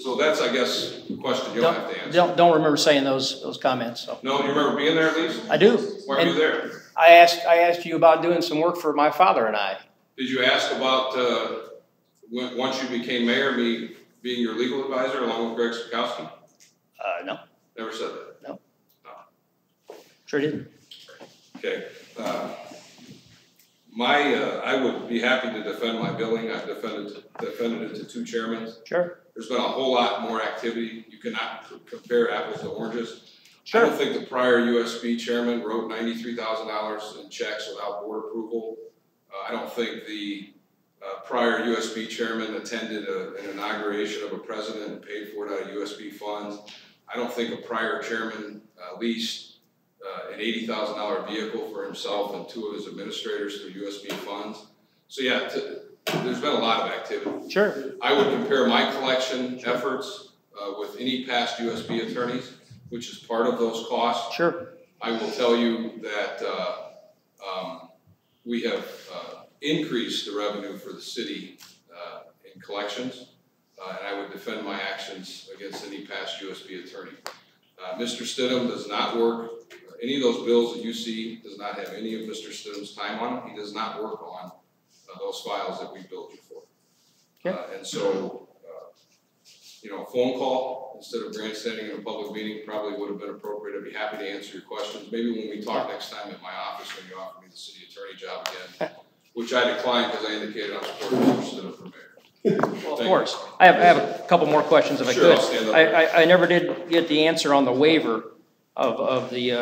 So that's, I guess, the question you'll have to answer. Don't remember saying those comments. So. No, you remember being there at least? I do. Why were you there? I asked you about doing some work for my father and I. Did you ask about, once you became mayor, me being your legal advisor along with Greg Sikowski? No. Never said that? No. Sure didn't. Okay. I would be happy to defend my billing. I've defended it to two chairmen. Sure. There's been a whole lot more activity. You cannot compare apples to oranges. Sure. I don't think the prior USB chairman wrote $93,000 in checks without board approval. I don't think the prior USB chairman attended an inauguration of a president and paid for it out of USB funds. I don't think a prior chairman leased an $80,000 vehicle for himself and two of his administrators through USB funds. So yeah, there's been a lot of activity. Sure. I would compare my collection efforts with any past USB attorneys, which is part of those costs. Sure. I will tell you that we have increased the revenue for the city in collections, and I would defend my actions against any past USB attorney. Mr. Stidham does not work, any of those bills that you see does not have any of Mr. Stidham's time on them. He does not work on those files that we billed you for. Okay. And so, a phone call instead of grandstanding in a public meeting probably would have been appropriate. I'd be happy to answer your questions. Maybe when we talk next time at my office when you offer me the city attorney job again, which I declined because I indicated I'm supporting Mr. Stidham for mayor. Well, of course. I have a couple more questions if I could. I'll stand up I never did get the answer on the waiver of the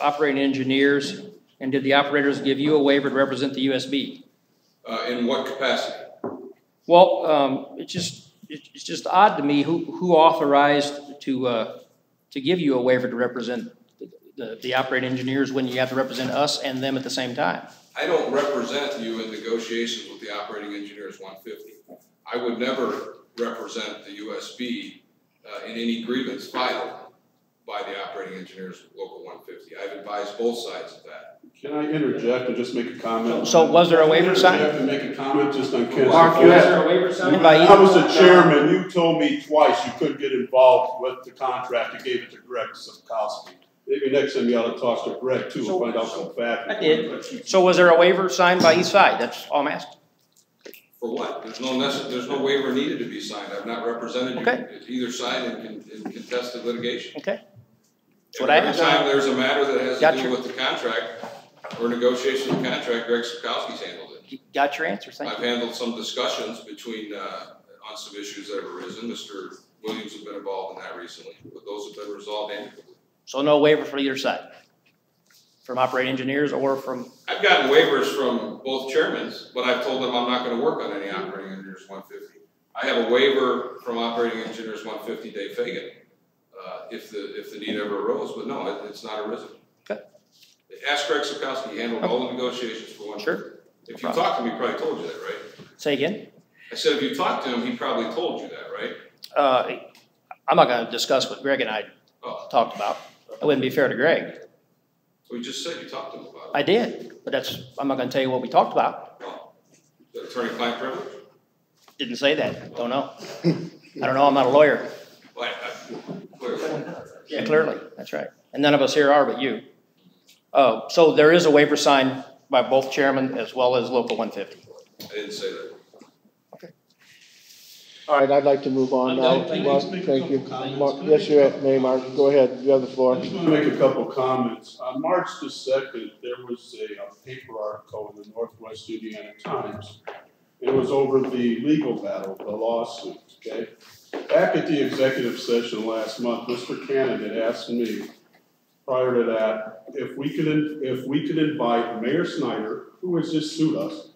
operating engineers. And did the operators give you a waiver to represent the USB? In what capacity? Well, it's just odd to me who authorized to give you a waiver to represent the operating engineers when you have to represent us and them at the same time. I don't represent you in negotiations with the operating engineers 150. I would never represent the USB in any grievance filed by the operating engineers local 150. I've advised both sides of that. Can I interject and just make a comment? So was there a waiver signed? I have to make a comment just on Ken's. Mark, was there a waiver signed? When I was the chairman, you told me twice you couldn't get involved with the contract. You gave it to Greg Sikowski. Maybe next time you ought to talk to Greg too and find out some facts. I did. So was there a waiver signed by each side? That's all I'm asking. For what? There's no waiver needed to be signed. I've not represented you either side in contested litigation. Okay. Every time there's a matter that has to do with the contract or negotiation of the contract, Greg Sikowski's handled it. You got your answer. Thank you. I've handled some discussions between on some issues that have arisen. Mr. Williams has been involved in that recently, but those have been resolved amicably. So no waiver for either side? From operating engineers or from? I've gotten waivers from both chairmen, but I've told them I'm not going to work on any operating engineers 150. I have a waiver from operating engineers 150, Dave Fagan, if the need ever arose, but no, it's not arisen. Okay. Ask Greg Sikowski, he handled all the negotiations for 150. Sure. If you talked to him, he probably told you that, right? Say again? I said if you talked to him, he probably told you that, right? I'm not going to discuss what Greg and I talked about. It wouldn't be fair to Greg. So you just said you talked to him about it. I did, but I'm not going to tell you what we talked about. The attorney-client privilege? Didn't say that. Don't know. I don't know. I'm not a lawyer. Clearly. Yeah, clearly. That's right. And none of us here are but you. So there is a waiver signed by both chairmen as well as Local 150. I didn't say that. Okay. All right, I'd like to move on now. Thank you. Yes, you may, Mark. Go ahead. You have the floor. I just want to make a couple comments. On March the 2nd, there was a paper article in the Northwest Indiana Times. It was over the legal battle, the lawsuit, okay? Back at the executive session last month, Mr. Cannon had asked me, prior to that, if we could invite Mayor Snyder, who has just sued us,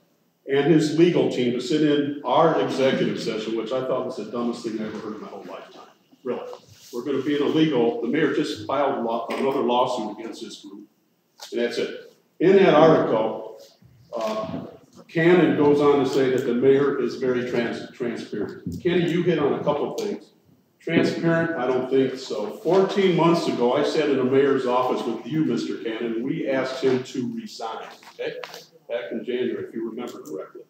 and his legal team to sit in our executive session, which I thought was the dumbest thing I ever heard in my whole lifetime. Really. We're going to be in a legal, the mayor just filed another lawsuit against this group, and that's it. In that article, Cannon goes on to say that the mayor is very transparent. Kenny, you hit on a couple things. Transparent, I don't think so. 14 months ago, I sat in the mayor's office with you, Mr. Cannon, and we asked him to resign, okay? Back in January, if you remember correctly.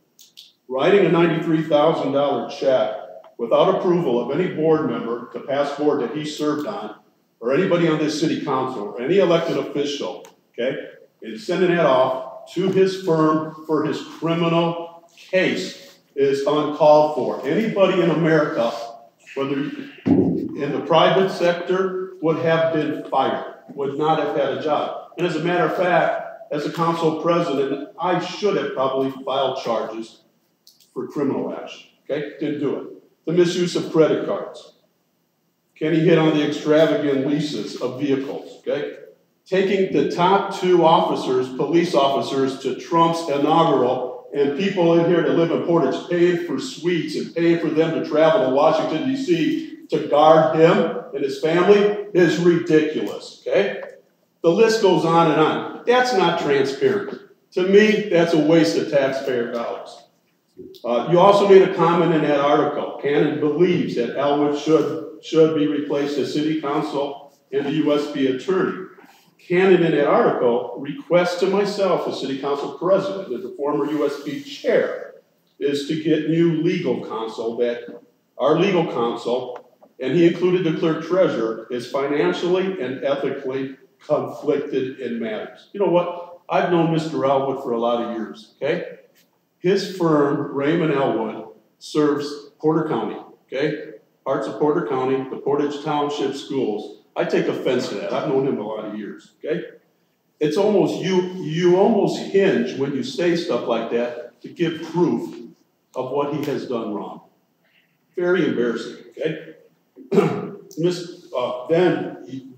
Writing a $93,000 check without approval of any board member, the past board that he served on, or anybody on this city council, or any elected official, okay? And sending that off to his firm for his criminal case is uncalled for. Anybody in America, whether in the private sector, would have been fired, would not have had a job. And as a matter of fact, as a council president, I should have probably filed charges for criminal action, okay? Didn't do it. The misuse of credit cards. Kenny hit on the extravagant leases of vehicles, okay? Taking the top 2 officers, police officers, to Trump's inaugural, and people in here that live in Portage paying for suites and paying for them to travel to Washington, D.C. to guard him and his family is ridiculous, okay? The list goes on and on. That's not transparent. To me, that's a waste of taxpayer dollars. You also made a comment in that article. Cannon believes that Elwood should be replaced as city council and the USB attorney. Cannon in that article requests to myself as city council president and the former USB chair is to get new legal counsel that our legal counsel, and he included the clerk treasurer, is financially and ethically conflicted in matters. You know what? I've known Mr. Elwood for a lot of years, okay? His firm, Raymond Elwood, serves Porter County, okay? Parts of Porter County, the Portage Township schools. I take offense to that. I've known him a lot of years, okay? It's almost, you almost hinge when you say stuff like that to give proof of what he has done wrong. Very embarrassing, okay?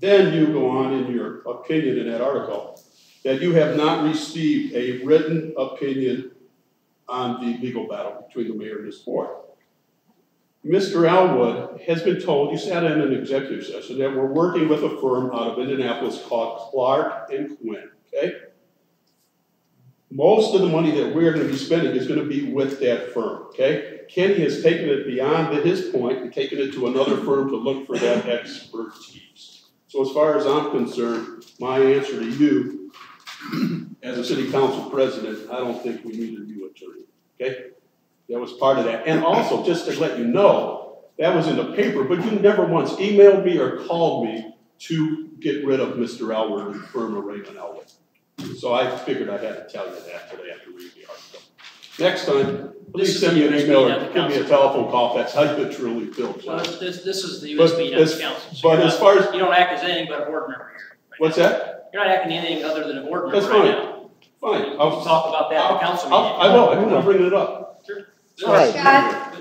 Then you go on in your opinion in that article that you have not received a written opinion on the legal battle between the mayor and his board. Mr. Elwood has been told, you sat in an executive session, that we're working with a firm out of Indianapolis called Clark and Quinn, okay? Most of the money that we're going to be spending is going to be with that firm, okay? Kenny has taken it beyond his point and taken it to another firm to look for that expertise. So as far as I'm concerned, my answer to you, as a city council president, I don't think we need a new attorney, okay? That was part of that. And also, just to let you know, that was in the paper, but you never once emailed me or called me to get rid of Mr. Elwood and the firm of Raymond Elwood. So I figured I had to tell you that today after reading the article. Next time, please send me an email or give me a telephone call if that's how you truly feel. Well, this is the USB council. So but as far as you don't act as anything but a board member here. Right what's now. that? You're not acting anything other than a board member That's right fine. now. Fine. I'll talk about that at the council meeting. I will. I'll bring it up. Sure. All right.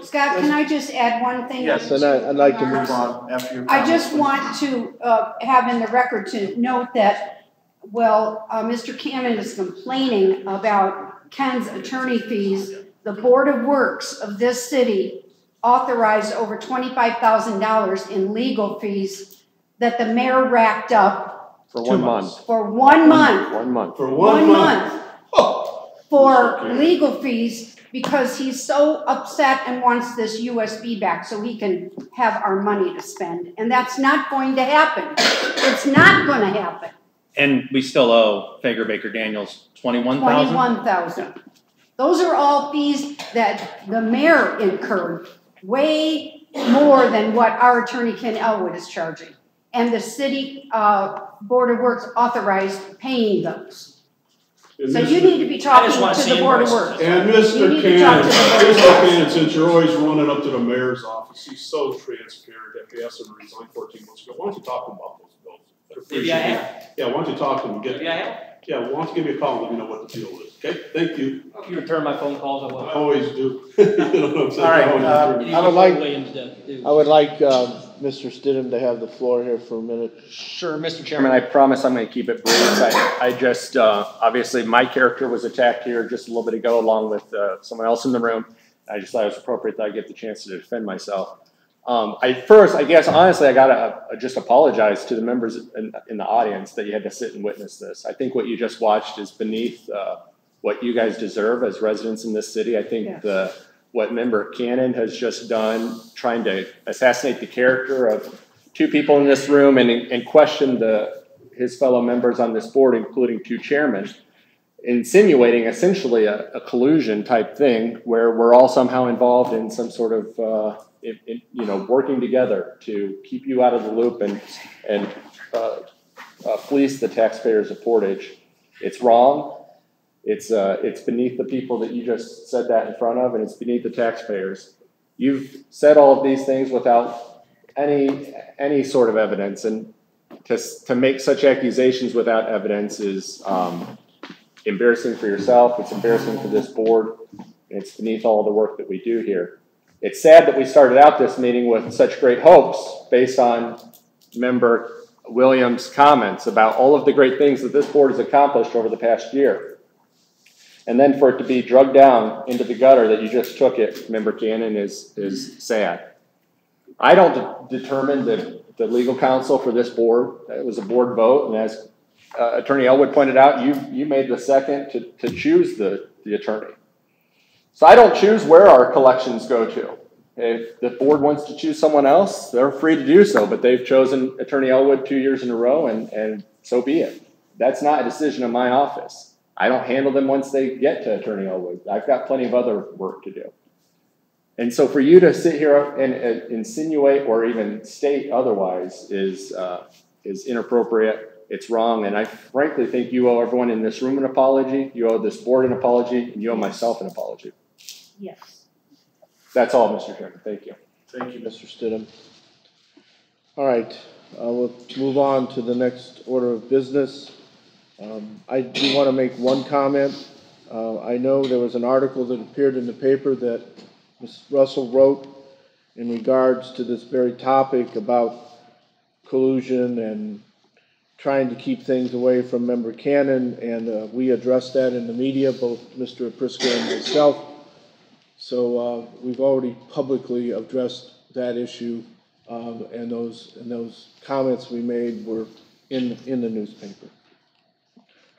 Scott, can I just add one thing? Yes, and I'd like to move on after your I just want to have in the record to note that, well, Mr. Cannon is complaining about Ken's attorney fees. The Board of Works of this city authorized over $25,000 in legal fees that the mayor racked up For 1 month. for 1 month. 1 month. For one month. For legal fees because he's so upset and wants this USB back so he can have our money to spend. And that's not going to happen. It's not going to happen. And we still owe Fager Baker Daniels $21,000. $21,000. Those are all fees that the mayor incurred, way more than what our attorney Ken Elwood is charging. And the city Board of Works authorized paying those. So you need to be talking to the Board of Works. And Mr. Cannon, since you're always running up to the mayor's office, he's so transparent that we asked him to resign 14 months ago. Why don't you talk to him about those bills? Maybe I have. Yeah, why don't you talk to him? Maybe I have. Yeah, why don't you give me a call and let me know what the deal is? Okay, thank you. If you return my phone calls, I will. I always do. You know what I'm saying? All right, I would like Mr. Stidham to have the floor here for a minute. Sure, Mr. Chairman, I promise I'm going to keep it brief. I just, obviously, my character was attacked here just a little bit ago along with someone else in the room. I just thought it was appropriate that I get the chance to defend myself. I guess, honestly, I got to just apologize to the members in the audience that you had to sit and witness this. I think what you just watched is beneath what you guys deserve as residents in this city. I think what Member Cannon has just done, trying to assassinate the character of two people in this room and question his fellow members on this board, including two chairmen, insinuating essentially a collusion type thing where we're all somehow involved in some sort of working together to keep you out of the loop and fleece the taxpayers of Portage. It's wrong. It's beneath the people that you just said that in front of, and it's beneath the taxpayers. You've said all of these things without any sort of evidence, and to make such accusations without evidence is embarrassing for yourself. It's embarrassing for this board. And it's beneath all the work that we do here. It's sad that we started out this meeting with such great hopes based on Member Williams' comments about all of the great things that this board has accomplished over the past year. And then for it to be drugged down into the gutter that you just took it, Member Cannon, is sad. I don't determine the legal counsel for this board. It was a board vote, and as Attorney Elwood pointed out, you made the second to choose the attorney. So I don't choose where our collections go to. If the board wants to choose someone else, they're free to do so, but they've chosen Attorney Elwood 2 years in a row, and so be it. That's not a decision of my office. I don't handle them once they get to Attorney Elwood. I've got plenty of other work to do. And so for you to sit here and insinuate or even state otherwise is inappropriate. It's wrong. And I frankly think you owe everyone in this room an apology. You owe this board an apology. And you owe myself an apology. Yes. That's all, Mr. Chairman. Thank you. Thank you, Mr. Stidham. All right. We'll move on to the next order of business. I do want to make one comment. I know there was an article that appeared in the paper that Ms. Russell wrote in regards to this very topic about collusion and trying to keep things away from Member Cannon, and we addressed that in the media, both Mr. Prisco and myself. So we've already publicly addressed that issue, and those comments we made were in the newspaper.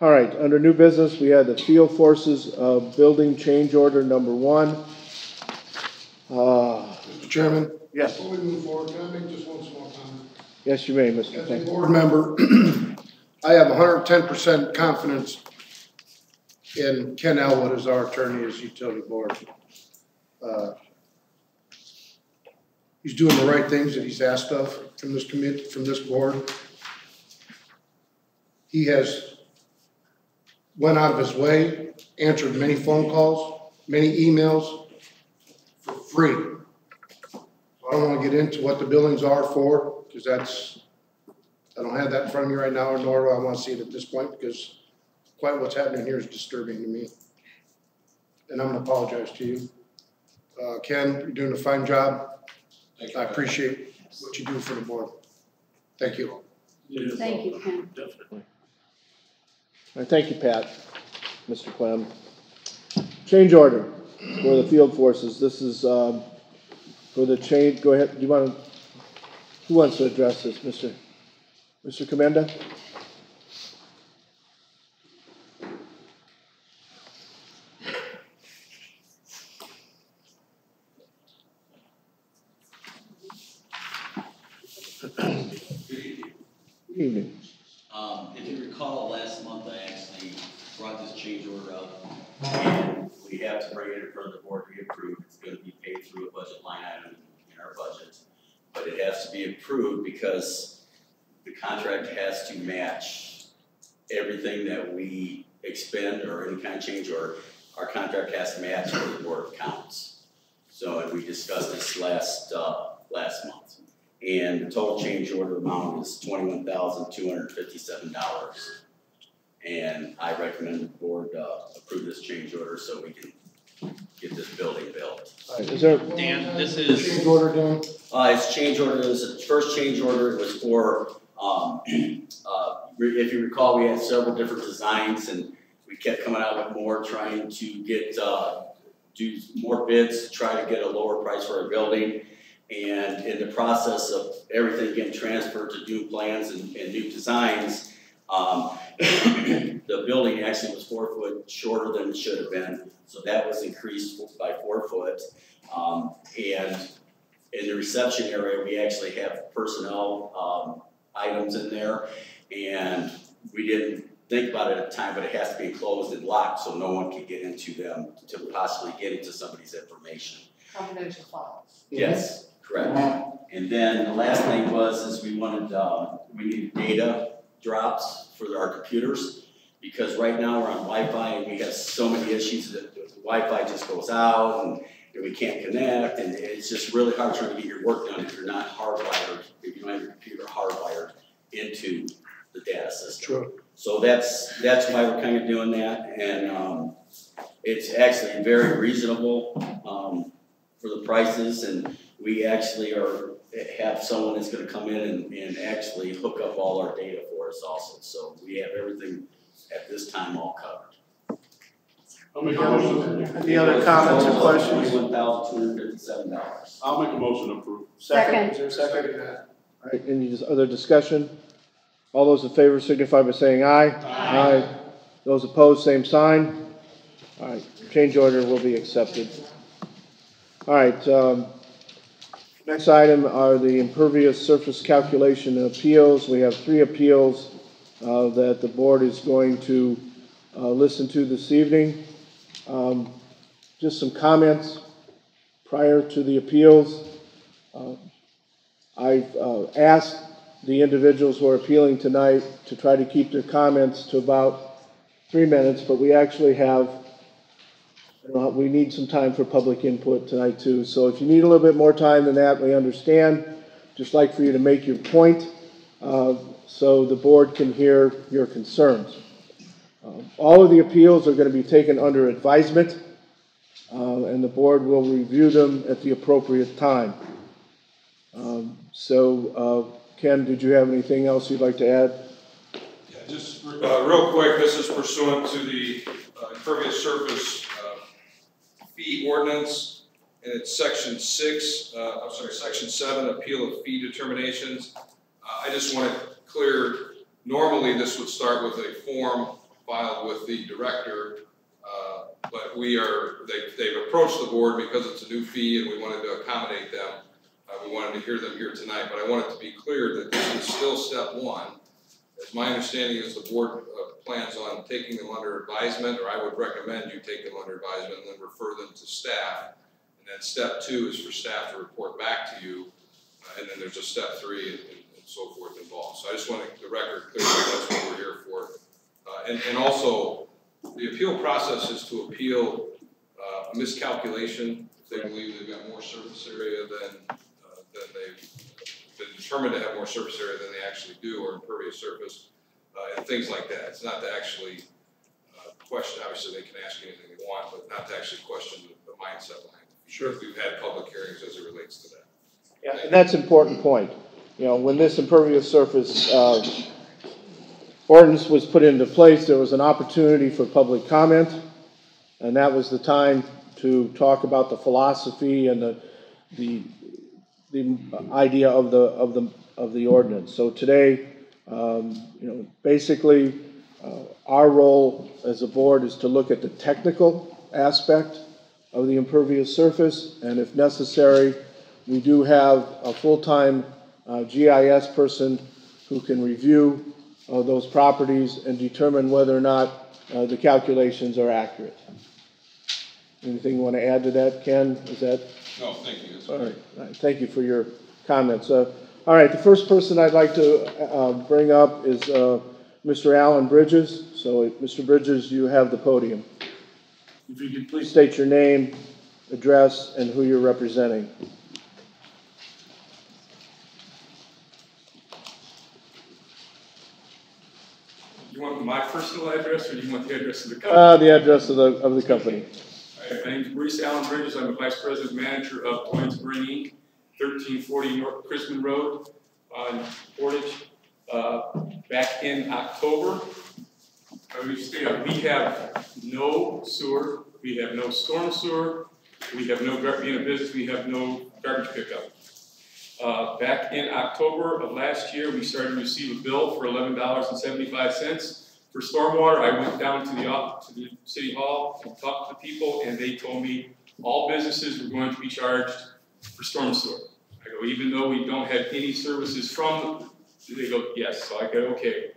All right, under new business, we had the Field Forces building change order number 1. Mr. Chairman? Yes. Before we move forward, can I make just one small comment? Yes, you may, Mr. As a board member, I have 110% confidence in Ken Elwood as our attorney as utility board. He's doing the right things that he's asked of from this committee, from this board. He has went out of his way, answered many phone calls, many emails for free. I don't want to get into what the billings are for, because I don't have that in front of me right now, nor do I want to see it at this point, because quite what's happening here is disturbing to me. And I'm going to apologize to you. Ken, you're doing a fine job. Thank you. I appreciate what you do for the board. Thank you. Thank you, Ken. Definitely. All right, thank you, Pat. Mr. Clem. Change order for the Field Forces. This is for the change. Go ahead. Who wants to address this, Mr. Commenda? Good evening. If you recall, last month I actually brought this change order up, and we have to bring it in front of the board to be approved. It's going to be paid through a budget line item in our budget, but it has to be approved because the contract has to match everything that we expend or any kind of change order. Our contract has to match with the Board of Accounts. So, and we discussed this last month. And the total change order amount is $21,257. And I recommend the board approve this change order so we can get this building built. All right, is there? Dan, this is. Change order, Dan? It's change order, this is the first change order, it was for, if you recall, we had several different designs and we kept coming out with more, trying to get, do more bids, to try to get a lower price for our building. And in the process of everything getting transferred to new plans and new designs, the building actually was 4 foot shorter than it should have been. So that was increased by 4 foot. And in the reception area, we actually have personnel items in there. And we didn't think about it at the time, but it has to be enclosed and locked so no one can get into them to possibly get into somebody's information. Confidential files. Yes, correct. And then the last thing is we wanted, we needed data drops for our computers because right now we're on Wi-Fi and we have so many issues that the Wi-Fi just goes out and we can't connect and it's just really hard trying to get your work done if you're not hardwired, if you don't have your computer hardwired into the data system. True. So that's why we're kind of doing that, and it's actually very reasonable for the prices, and we actually have someone that's going to come in and actually hook up all our data for us also. So we have everything at this time all covered. I'll make a motion. Any other comments or questions? $21,257. I'll make a motion to approve. Second. Is there a second? All right, any other discussion? All those in favor signify by saying aye. Aye. Those opposed, same sign. All right, change order will be accepted. All right, next item are the impervious surface calculation and appeals. We have 3 appeals that the board is going to listen to this evening. Just some comments prior to the appeals. I've asked the individuals who are appealing tonight to try to keep their comments to about 3 minutes, but we actually have, we need some time for public input tonight too. So if you need a little bit more time than that, we understand. Just like for you to make your point so the board can hear your concerns. All of the appeals are going to be taken under advisement and the board will review them at the appropriate time. Ken, did you have anything else you'd like to add? Yeah, just real quick, this is pursuant to the impervious surface fee ordinance, and it's section 7, appeal of fee determinations. I just want to clear, normally this would start with a form filed with the director, but they've approached the board because it's a new fee and we wanted to accommodate them. We wanted to hear them here tonight, but I want it to be clear that this is still step 1. As my understanding is the board plans on taking them under advisement, or I would recommend you take them under advisement and then refer them to staff. And then step 2 is for staff to report back to you, and then there's a step 3 and so forth involved. So I just want the record clear that that's what we're here for. And also, the appeal process is to appeal a miscalculation if they believe they've got more surface area than they've been determined to have more surface area than they actually do, or impervious surface, and things like that. It's not to actually question, obviously they can ask anything they want, but not to actually question the mindset behind it. Sure. We've had public hearings as it relates to that. Yeah, and that's an important point. You know, when this impervious surface ordinance was put into place, there was an opportunity for public comment, and that was the time to talk about the philosophy and the idea of the ordinance. So today, basically, our role as a board is to look at the technical aspect of the impervious surface, and if necessary, we do have a full-time GIS person who can review those properties and determine whether or not the calculations are accurate. Anything you want to add to that, Ken? Is that? No, thank you. All right. Thank you for your comments. All right, the first person I'd like to bring up is Mr. Alan Bridges. So, Mr. Bridges, you have the podium. If you could please state your name, address, and who you're representing. You want my personal address, or do you want the address of the company? The address of the company. All My name is Bruce Allen Bridges. I'm the Vice President Manager of Boyens Marine Inc., 1340 North Chrisman Road on Portage. Back in October, we have no sewer, we have no storm sewer, we have no, being a business, we have no garbage pickup. Back in October of last year, we started to receive a bill for $11.75. For stormwater, I went down to the city hall and talked to the people, and they told me all businesses were going to be charged for storm sewer. I go, even though we don't have any services from, they go, yes. So I go, okay.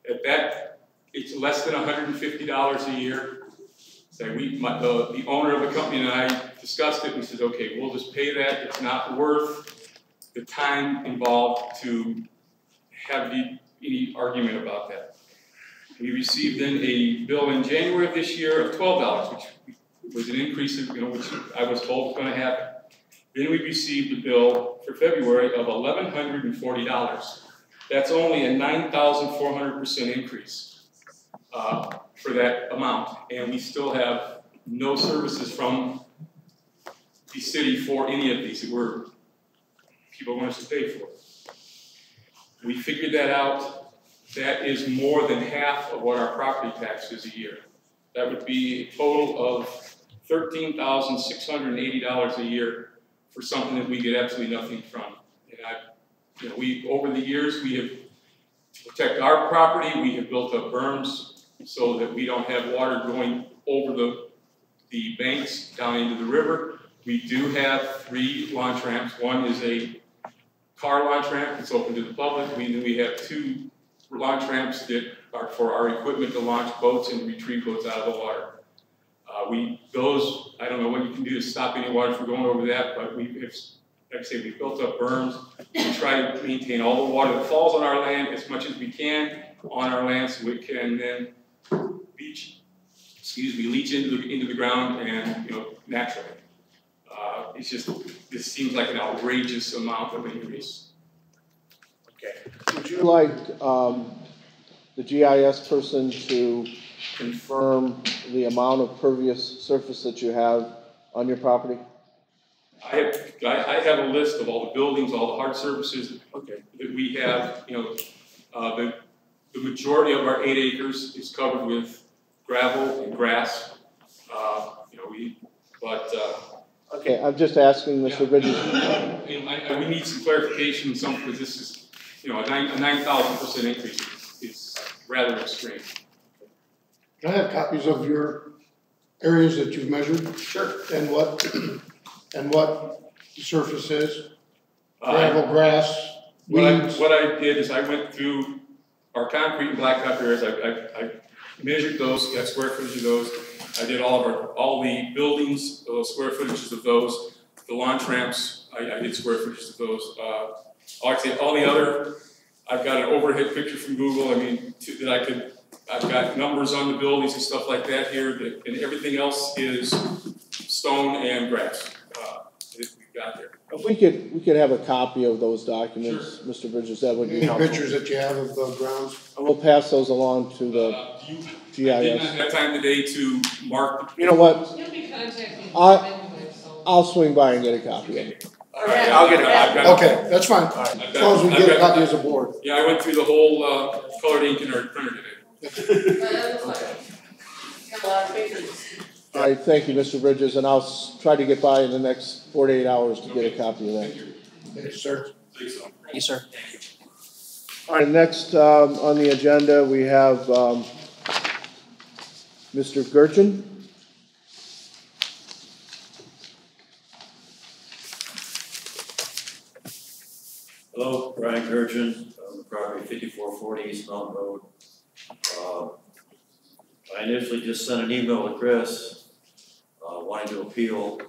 At that, it's less than $150 a year. So the owner of the company and I discussed it, and he says, okay, we'll just pay that. It's not worth the time involved to have any argument about that. We received then a bill in January of this year of $12, which was an increase of, which I was told was going to happen. Then we received a bill for February of $1,140. That's only a 9,400% increase for that amount, and we still have no services from the city for any of these that people want us to pay for. We figured that out. That is more than half of what our property tax is a year. That would be a total of $13,680 a year for something that we get absolutely nothing from. And over the years, we have, to protect our property, we have built up berms so that we don't have water going over the banks down into the river. We do have 3 launch ramps. One is a car launch ramp that's open to the public. We have 2 launch ramps that are for our equipment to launch boats and retrieve boats out of the water. I don't know what you can do to stop any water from going over that, but like I say, we built up berms. We try to maintain all the water that falls on our land as much as we can on our land, so we can then leach into the ground and naturally. It's just, this seems like an outrageous amount of increase. Okay. Would you like the GIS person to confirm the amount of pervious surface that you have on your property? I have a list of all the buildings, all the hard surfaces that we have. The majority of our 8 acres is covered with gravel and grass. Okay, I'm just asking Mr. Bridges. We need some clarification because this is, a 9,000% increase is rather extreme. Can I have copies of your areas that you've measured? Sure. And what the surface is? Gravel, grass, weeds? What I did is I went through our concrete and blacktop areas. I measured those, got square footage of those. I did all the buildings, the square footages of those. The launch ramps, I did square footages of those. All the other, I've got an overhead picture from Google. I've got numbers on the buildings and stuff like that here, and everything else is stone and grass that we've got there. If we could have a copy of those documents, sure. Mr. Bridges, that would be helpful. helpful. Pictures that you have of the grounds? We'll pass those along to the GIS. I did not have time today to mark. You know what? You'll be contacting I'll swing by and get a copy of it. All right, I'll get it. Okay, that's fine. As long as we get a copy as a board. Yeah, I went through the whole colored ink in our printer today. Got a lot of papers. All right, thank you, Mr. Bridges, and I'll try to get by in the next 48 hours to get a copy of that. Thank you, sir. Thanks, so. Thank you, sir. All right, next on the agenda, we have Mr. Gurchin. Hello, Brian Gurchin, property 5440 East Mountain Road. I initially just sent an email to Chris wanting to appeal.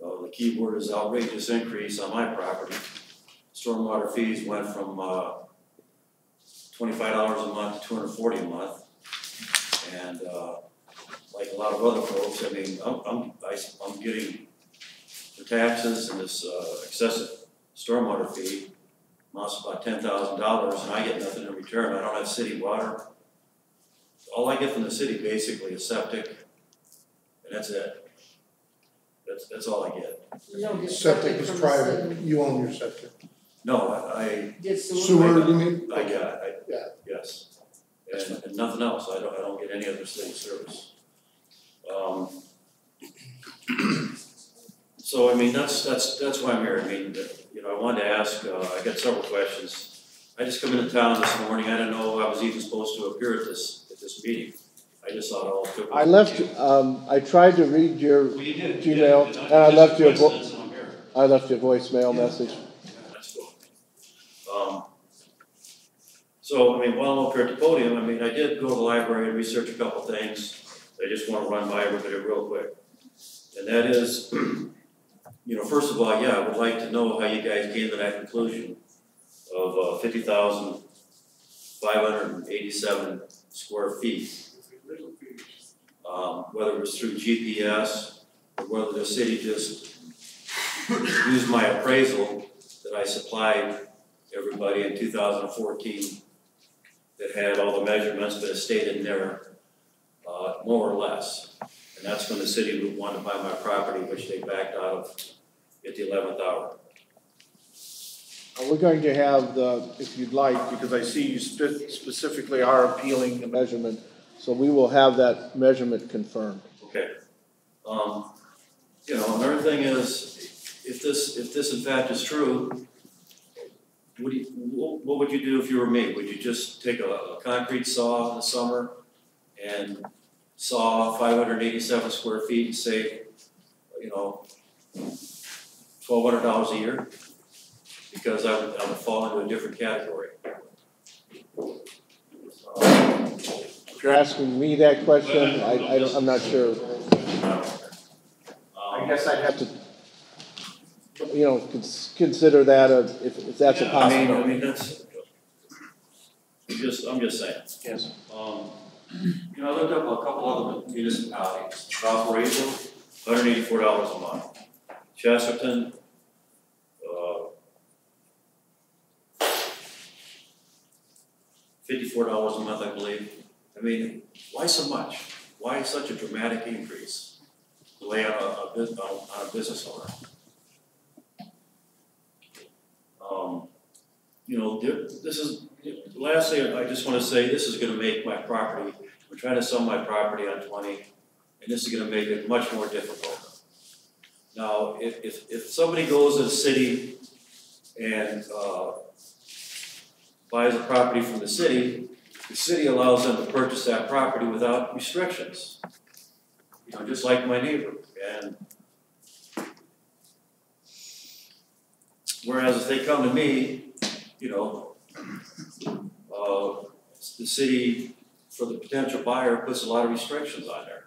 The key word is outrageous increase on my property. Stormwater fees went from $25 a month to $240 a month. And like a lot of other folks, I mean, I'm getting the taxes and this excessive stormwater fee amounts to about $10,000, and I get nothing in return. I don't have city water. All I get from the city basically is septic, and that's it. That's all I get. You don't get Septic is from the private, city. you own your septic. No, I. Get Sewer, you mean? I got it, Yeah. yes. And nothing else, I don't get any other city service. So, I mean, that's why I'm here. I mean, you know, I wanted to ask, I got several questions. I just come into town this morning, I didn't know I was even supposed to appear at this meeting. I just thought all took. I left, I tried to read your Well, you did. Gmail, Yeah, and I left you a coincidence that I'm here. I left you a voicemail message. That's cool. So, I mean, while I'm up here at the podium, I mean, I did go to the library and research a couple things. I just want to run by everybody real quick. And that is, you know, first of all, yeah, I would like to know how you guys came to that conclusion of 50,587 square feet. Whether it was through GPS or whether the city just used my appraisal that I supplied everybody in 2014 that had all the measurements, but it stayed in there more or less. And that's when the city would want to buy my property, which they backed out of at the 11th hour. We're going to have the, if you'd like, because I see you specifically are appealing the measurement, so we will have that measurement confirmed. Okay. You know, another thing is, if this in fact is true, what would you do if you were me? Would you just take a concrete saw in the summer and saw 587 square feet and save, you know, $1,200 a year? Because I would fall into a different category. If you're asking me that question, I'm not sure. I guess I'd have to, you know, consider that if that's a possibility. I mean that's. I'm just saying. Yes. You know, I looked up a couple other municipalities. Valparaiso, $184 a month. Chesterton, $54 a month, I believe. I mean, why so much? Why such a dramatic increase? The way on a business owner. You know, this is, lastly, I just want to say this is going to make my property, we're trying to sell my property on 20, and this is going to make it much more difficult. Now, if somebody goes to the city and buys a property from the city allows them to purchase that property without restrictions. You know, just like my neighbor. And whereas if they come to me, you know, the city, for the potential buyer, puts a lot of restrictions on there,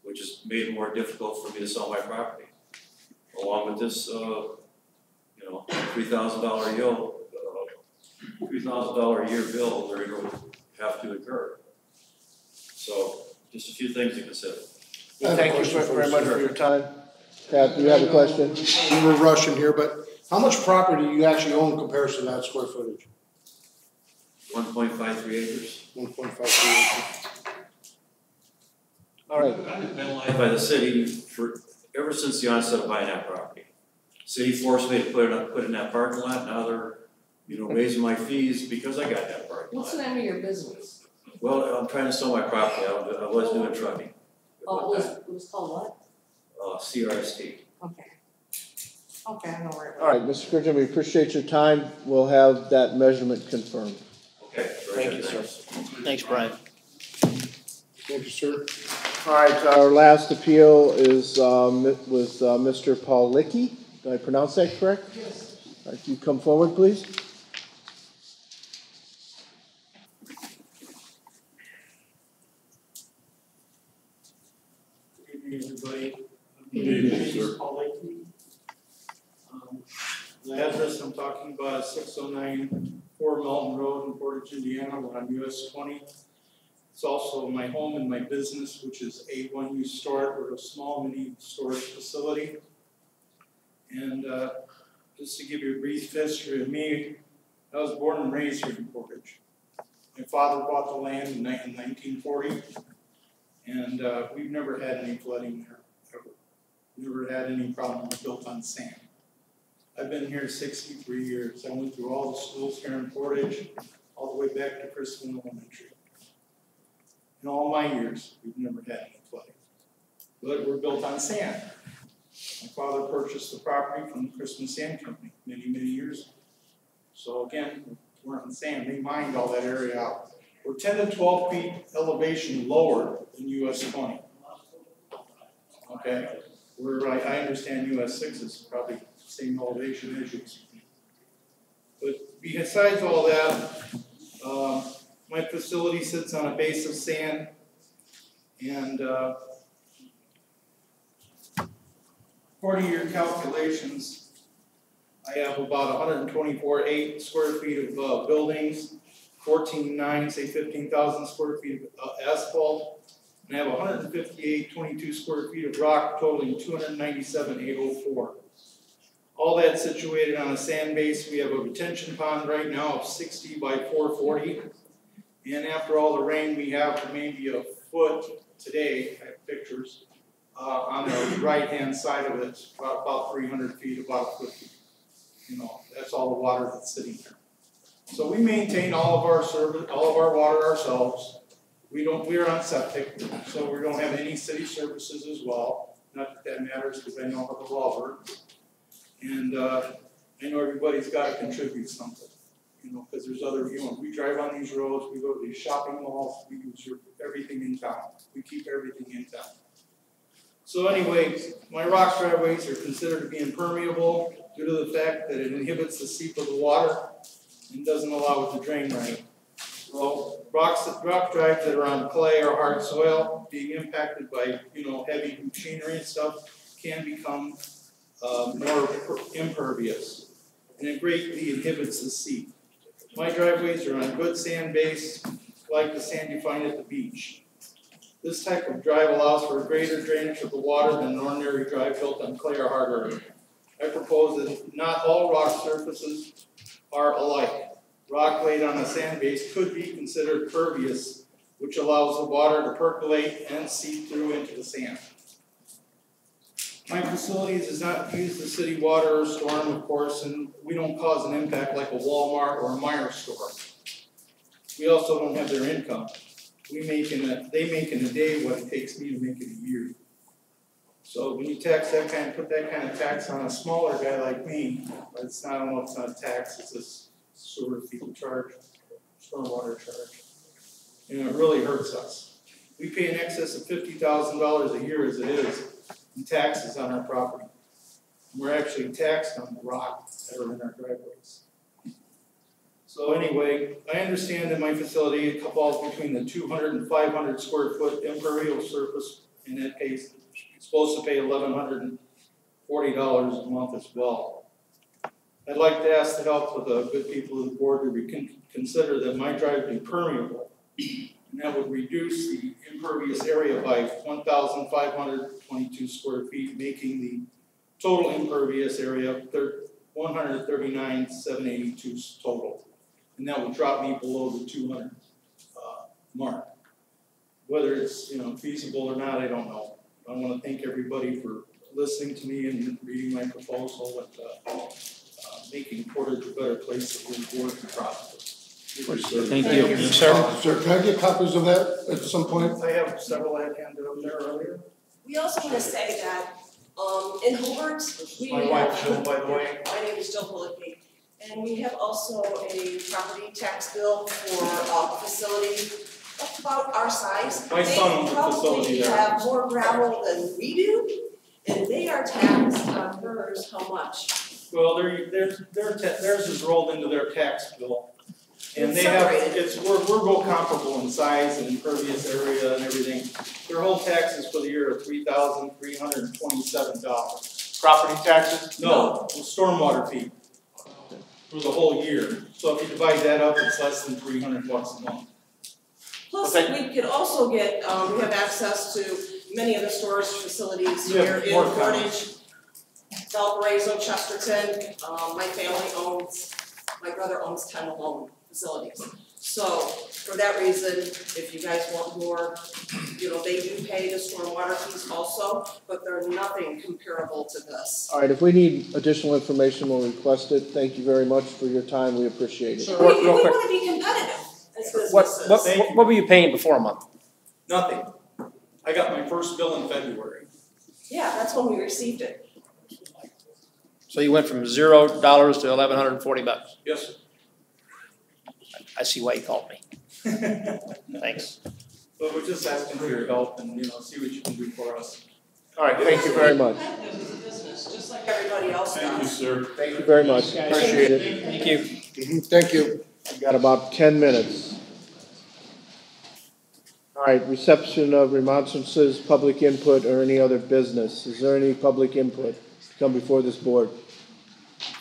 which has made it more difficult for me to sell my property. Along with this, you know, $3,000 a year bill they're going to have to incur. So, just a few things to consider. Well, thank you very much for your time. Pat, do you have a question? We're rushing here, but how much property do you actually own in comparison to that square footage? 1.53 acres. 1.53 acres. All right. I've been penalized by the city ever since the onset of buying that property. City forced me to put in that parking lot. Now they're, you know, raising my fees because I got that parking lot. What's the name of your business? Well, I'm trying to sell my property. I was doing trucking. Oh, it was called what? CRST. Okay. Okay, I know where it is. All right, Mr. Sturgeon, we appreciate your time. We'll have that measurement confirmed. Okay. Thank you, sir. Thanks, Brian. Thank you, sir. All right, our last appeal is with Mr. Paul Licky. Did I pronounce that correct? Yes. All right, you come forward, please. Good evening, everybody. Good evening, sir. Paul Lakey. The address I'm talking about is 609 Fort Melton Road in Portage, Indiana. We're on US 20. It's also my home and my business, which is A1U Store. We're a small mini storage facility. And just to give you a brief history of me, I was born and raised here in Portage. My father bought the land in 1940, and we've never had any flooding there, ever. never had any problem with built on sand. I've been here 63 years. I went through all the schools here in Portage, all the way back to Crispin Elementary. In all my years, we've never had any flooding. But we're built on sand. My father purchased the property from the Crispin Sand Company many, many years ago. So again, we're on sand. They mined all that area out. We're 10 to 12 feet elevation lower than US 20. Okay? I understand US 6 is probably the same elevation as US 20. But besides all that, my facility sits on a base of sand, and according to your calculations, I have about 124.8 square feet of buildings, 14.9, say 15,000 square feet of asphalt, and I have 158.22 square feet of rock, totaling 297.804. All that's situated on a sand base. We have a retention pond right now of 60 by 440. And after all the rain, we have maybe a foot today, I have pictures, on the right-hand side of it, about 300 feet, about a foot. You know, that's all the water that's sitting there. So we maintain all of our service, all of our water ourselves. We're on septic, so we don't have any city services as well. Not that that matters, because I know how the law works. And I know everybody's got to contribute something. You know, because there's other, you know, we drive on these roads, we go to these shopping malls, we use everything in town. We keep everything in town. So anyway, my rock driveways are considered to be impermeable due to the fact that it inhibits the seep of the water and doesn't allow it to drain right. Well, rock drives that are on clay or hard soil, being impacted by, you know, heavy machinery and stuff, can become more impervious, and it greatly inhibits the seep. My driveways are on good sand base, like the sand you find at the beach. This type of drive allows for a greater drainage of the water than an ordinary drive built on clay or hard earth. I propose that not all rock surfaces are alike. Rock laid on a sand base could be considered pervious, which allows the water to percolate and seep through into the sand. My facility does not use the city water or storm, of course, and we don't cause an impact like a Walmart or a Meijer store. We also don't have their income. They make in a day what it takes me to make in a year. So when you tax that kind, put that kind of tax on a smaller guy like me, it's not, I don't know, it's not a tax, it's a sewer fee charge, stormwater charge. And it really hurts us. We pay in excess of $50,000 a year as it is in taxes on our property. And we're actually taxed on the rock that are in our driveways. So anyway, I understand that my facility falls between the 200 and 500 square foot impermeable surface. In that case, it's supposed to pay $1,140 a month as well. I'd like to ask the help of the good people of the board to consider that my drive be permeable, and that would reduce the impervious area by 1,522 square feet, making the total impervious area 139,782 total. And that would drop me below the 200 mark. Whether it's, you know, feasible or not, I don't know. I want to thank everybody for listening to me and reading my proposal and making Portage a better place to live, work, and prosper. Thank you. Sir, can I get copies of that at some point? I have several I had handed up there earlier. We also want to say that in Hobart, we my wife, Jill, by the way. My name is Jill Bullocky, and we have also a property tax bill for a facility that's about our size. My son owns a facility there. They have more gravel than we do, and they are taxed on hers how much? Well, theirs is rolled into their tax bill. And they have, we're both comparable in size and impervious area and everything. Their whole taxes for the year are $3,327. Property taxes? No, stormwater fee for the whole year. So if you divide that up, it's less than $300 a month. Plus, we could also get, we have access to many of the storage facilities here in Portage, Valparaiso, Chesterton. My family owns, my brother owns 10 alone facilities. So for that reason, if you guys want more, they do pay the stormwater fees also, but they're nothing comparable to this. All right, if we need additional information, we'll request it. Thank you very much for your time. We appreciate it. We want to be competitive as businesses. What were you paying before a month? Nothing. I got my first bill in February. Yeah, that's when we received it. So you went from $0 to $1,140. Yes, sir. I see why you called me. Thanks. But we're just asking for your help and, see what you can do for us. All right, thank you very much. Competitive as a business, just like everybody else does. Thank you, sir. Thank you very much. Appreciate it. Thank you. Thank you. We've got about 10 minutes. All right, reception of remonstrances, public input, or any other business. Is there any public input to come before this board?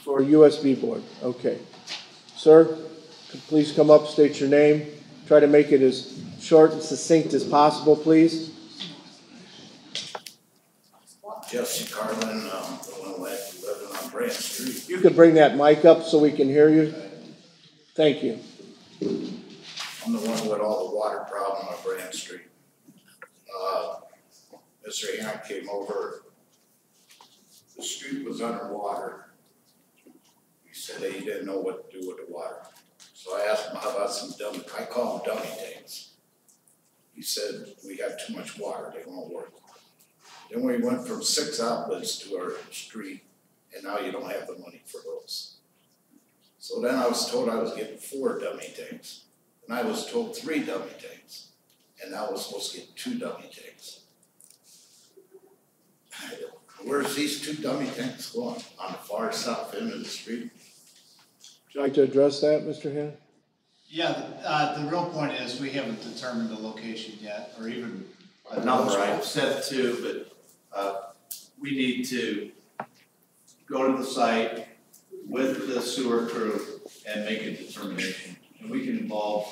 For USB board, okay. Sir, please come up, state your name. Try to make it as short and succinct as possible, please. Jesse Carlin, living on Branch Street. You could bring that mic up so we can hear you. Thank you. I'm the one with all the water problem on Branch Street. Mr. Hank came over. The street was underwater. He said that he didn't know what to do with the water. So I asked him how about some dummy, I call them dummy tanks. He said, we have too much water, they won't work. Then we went from 6 outlets to our street, and now you don't have the money for those. So then I was told I was getting 4 dummy tanks. And I was told 3 dummy tanks. And now I was supposed to get 2 dummy tanks. Where's these 2 dummy tanks going? On the far south end of the street? Would you like to address that, Mr. Hanna? Yeah, the real point is we haven't determined the location yet, or even a number. I've said 2, but we need to go to the site with the sewer crew and make a determination. And we can involve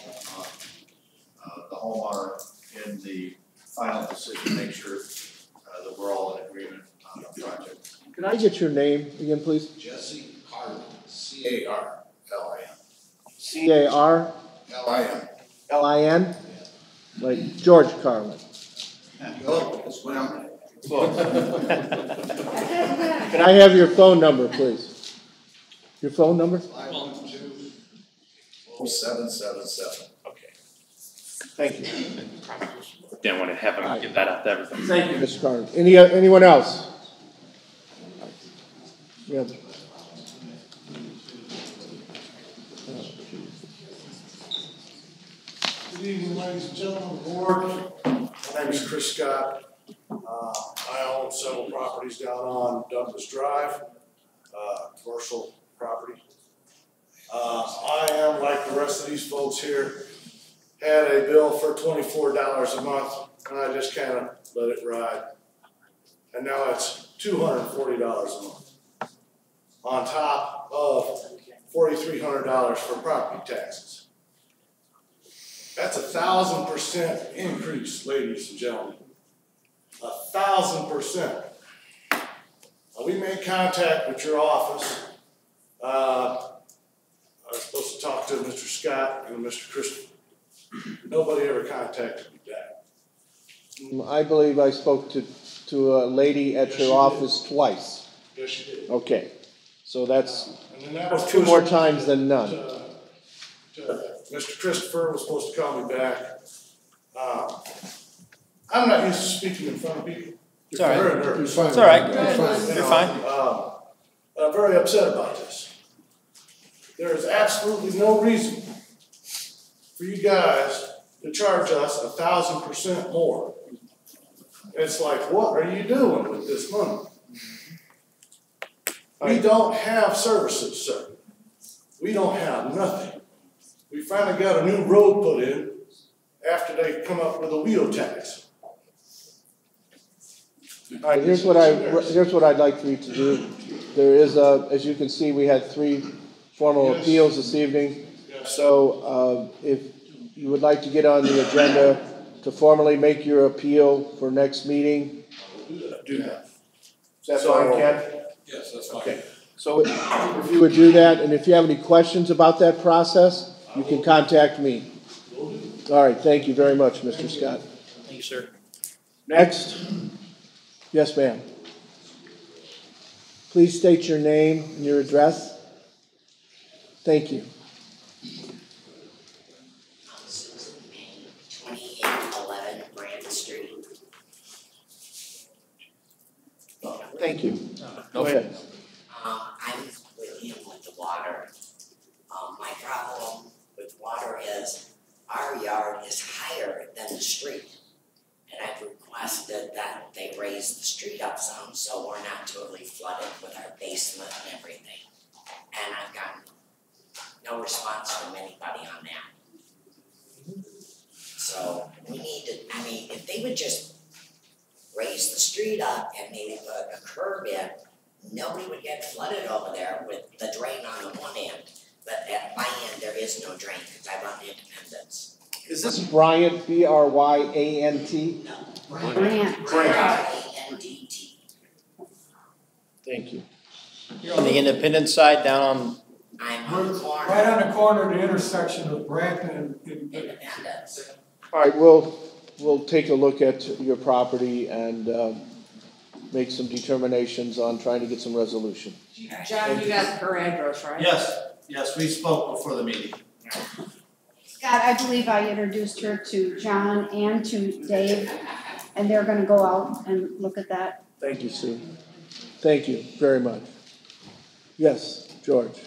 the homeowner in the final decision, make sure that we're all in agreement on the project. Can I get your name again, please? Jesse Carlin, C-A-R-L-I-N. C-A-R? L-I-N? Like George Carlin. Oh, that's what I'm. Can I have your phone number, please? Your phone number? 512-0777. Okay. Thank you. Didn't want to have him give that out to everybody. Thank you, Mr. Carter. Anyone else? Yeah. Good evening, ladies and gentlemen of the board. My name is Chris Scott. I own several properties down on Douglas Drive, commercial property. I am, like the rest of these folks here, had a bill for $24 a month, and I just kind of let it ride. And now it's $240 a month, on top of $4,300 for property taxes. That's 1,000% increase, ladies and gentlemen. 1,000%. We made contact with your office. I was supposed to talk to Mr. Scott and Mr. Christopher. Nobody ever contacted me back. I believe I spoke to a lady at your office twice. Yes, you did. Okay. So that's And then that was 2 more times than none. Mr. Christopher was supposed to call me back. I'm not used to speaking in front of people. It's all right. Very nervous. It's all right. You're fine. I'm very upset about this. There is absolutely no reason for you guys to charge us 1,000% more. It's like, what are you doing with this money? We don't have services, sir. We don't have nothing. We finally got a new road put in after they come up with a wheel tax. All right, here's what I'd like for you to do. There is as you can see, we had 3 formal appeals this evening. So if you would like to get on the agenda to formally make your appeal for next meeting. Do that. Is that fine, Ken? Yes, that's fine. Okay. So if you would do that, and if you have any questions about that process, you can contact me. All right, thank you very much, Mr. Scott. Thank you, sir. Next. Yes, ma'am. Please state your name and your address. Thank you. 2811 Brandon Street. Thank you. Go ahead. I'm with him with the water. My problem with water is our yard is higher than the street. And I've requested that they raise the street up some so we're not totally flooded with our basement and everything. And I've gotten no response from anybody on that. So we need to, I mean, if they would just raise the street up and maybe put a curb in, nobody would get flooded over there with the drain on the one end. But at my end, there is no drain because I run Independence. Is this Bryant, B-R-Y-A-N-T? No. Grant. A-N-D-T. Thank you. You're on the Independence side down on. I'm on the corner. Right on the corner of the intersection of Branton and Independence. All right, we'll take a look at your property and make some determinations on trying to get some resolution. John, you got her address, right? Yes, we spoke before the meeting. Scott, I believe I introduced her to John and to Dave, and they're gonna go out and look at that. Thank you, Sue. Thank you very much. Yes, George.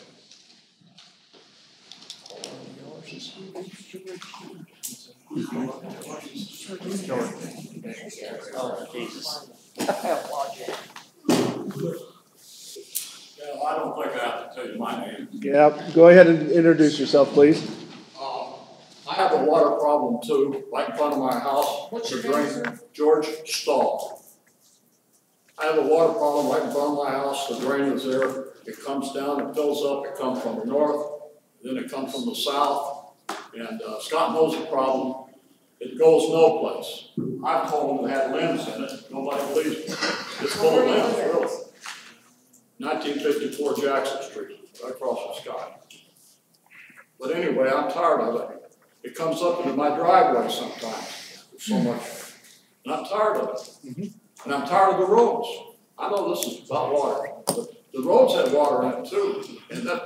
Oh, Jesus. I don't think I have to tell you my name. Yeah, go ahead and introduce yourself, please. I have a water problem too, right in front of my house. What's your The name, drain- sir? George Stahl. I have a water problem right in front of my house. The drain is there. It comes down, it fills up. It comes from the north, then it comes from the south. And Scott knows the problem. It goes no place. I've told him it had limbs in it. Nobody believes me. It's full of limbs, really. 1954 Jackson Street, right across from Scott. But anyway, I'm tired of it. It comes up into my driveway sometimes. There's so much. And I'm tired of it. And I'm tired of the roads. I know this is about water, but the roads had water in it too. And that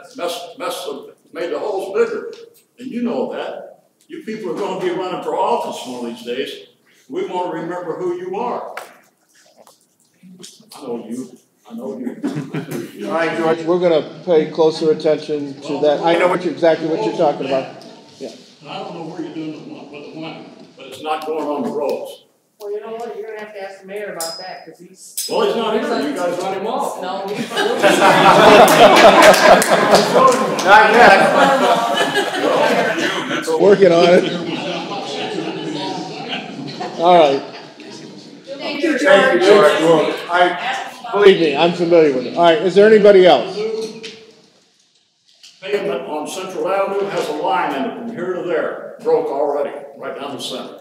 made the holes bigger. And you know that. You people are going to be running for office one of these days. We want to remember who you are. I know you. I know you. All right, George, we're going to pay closer attention to that. I know exactly what you're talking about. Yeah. I don't know where you're doing with the money, but it's not going on the roads. Well, you know what, you're gonna have to ask the mayor about that, cause he's. Well, he's not here, you guys run him off. No. Not yet. Working on it. All right. Thank you, George. Thank you, George. Believe me, I'm familiar with it. All right, is there anybody else? Pavement on Central Avenue has a line in it from here to there, broke already, right down the center.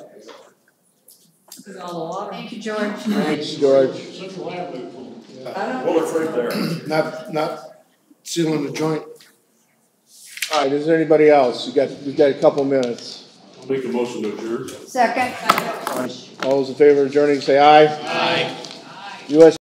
Thank you, George. Thanks, George. Central Avenue. I Well, it's right there. Not sealing the joint. All right, is there anybody else? We've got a couple minutes. I'll make a motion to adjourn. Second. All those in favor of adjourning, say aye. Aye. U.S.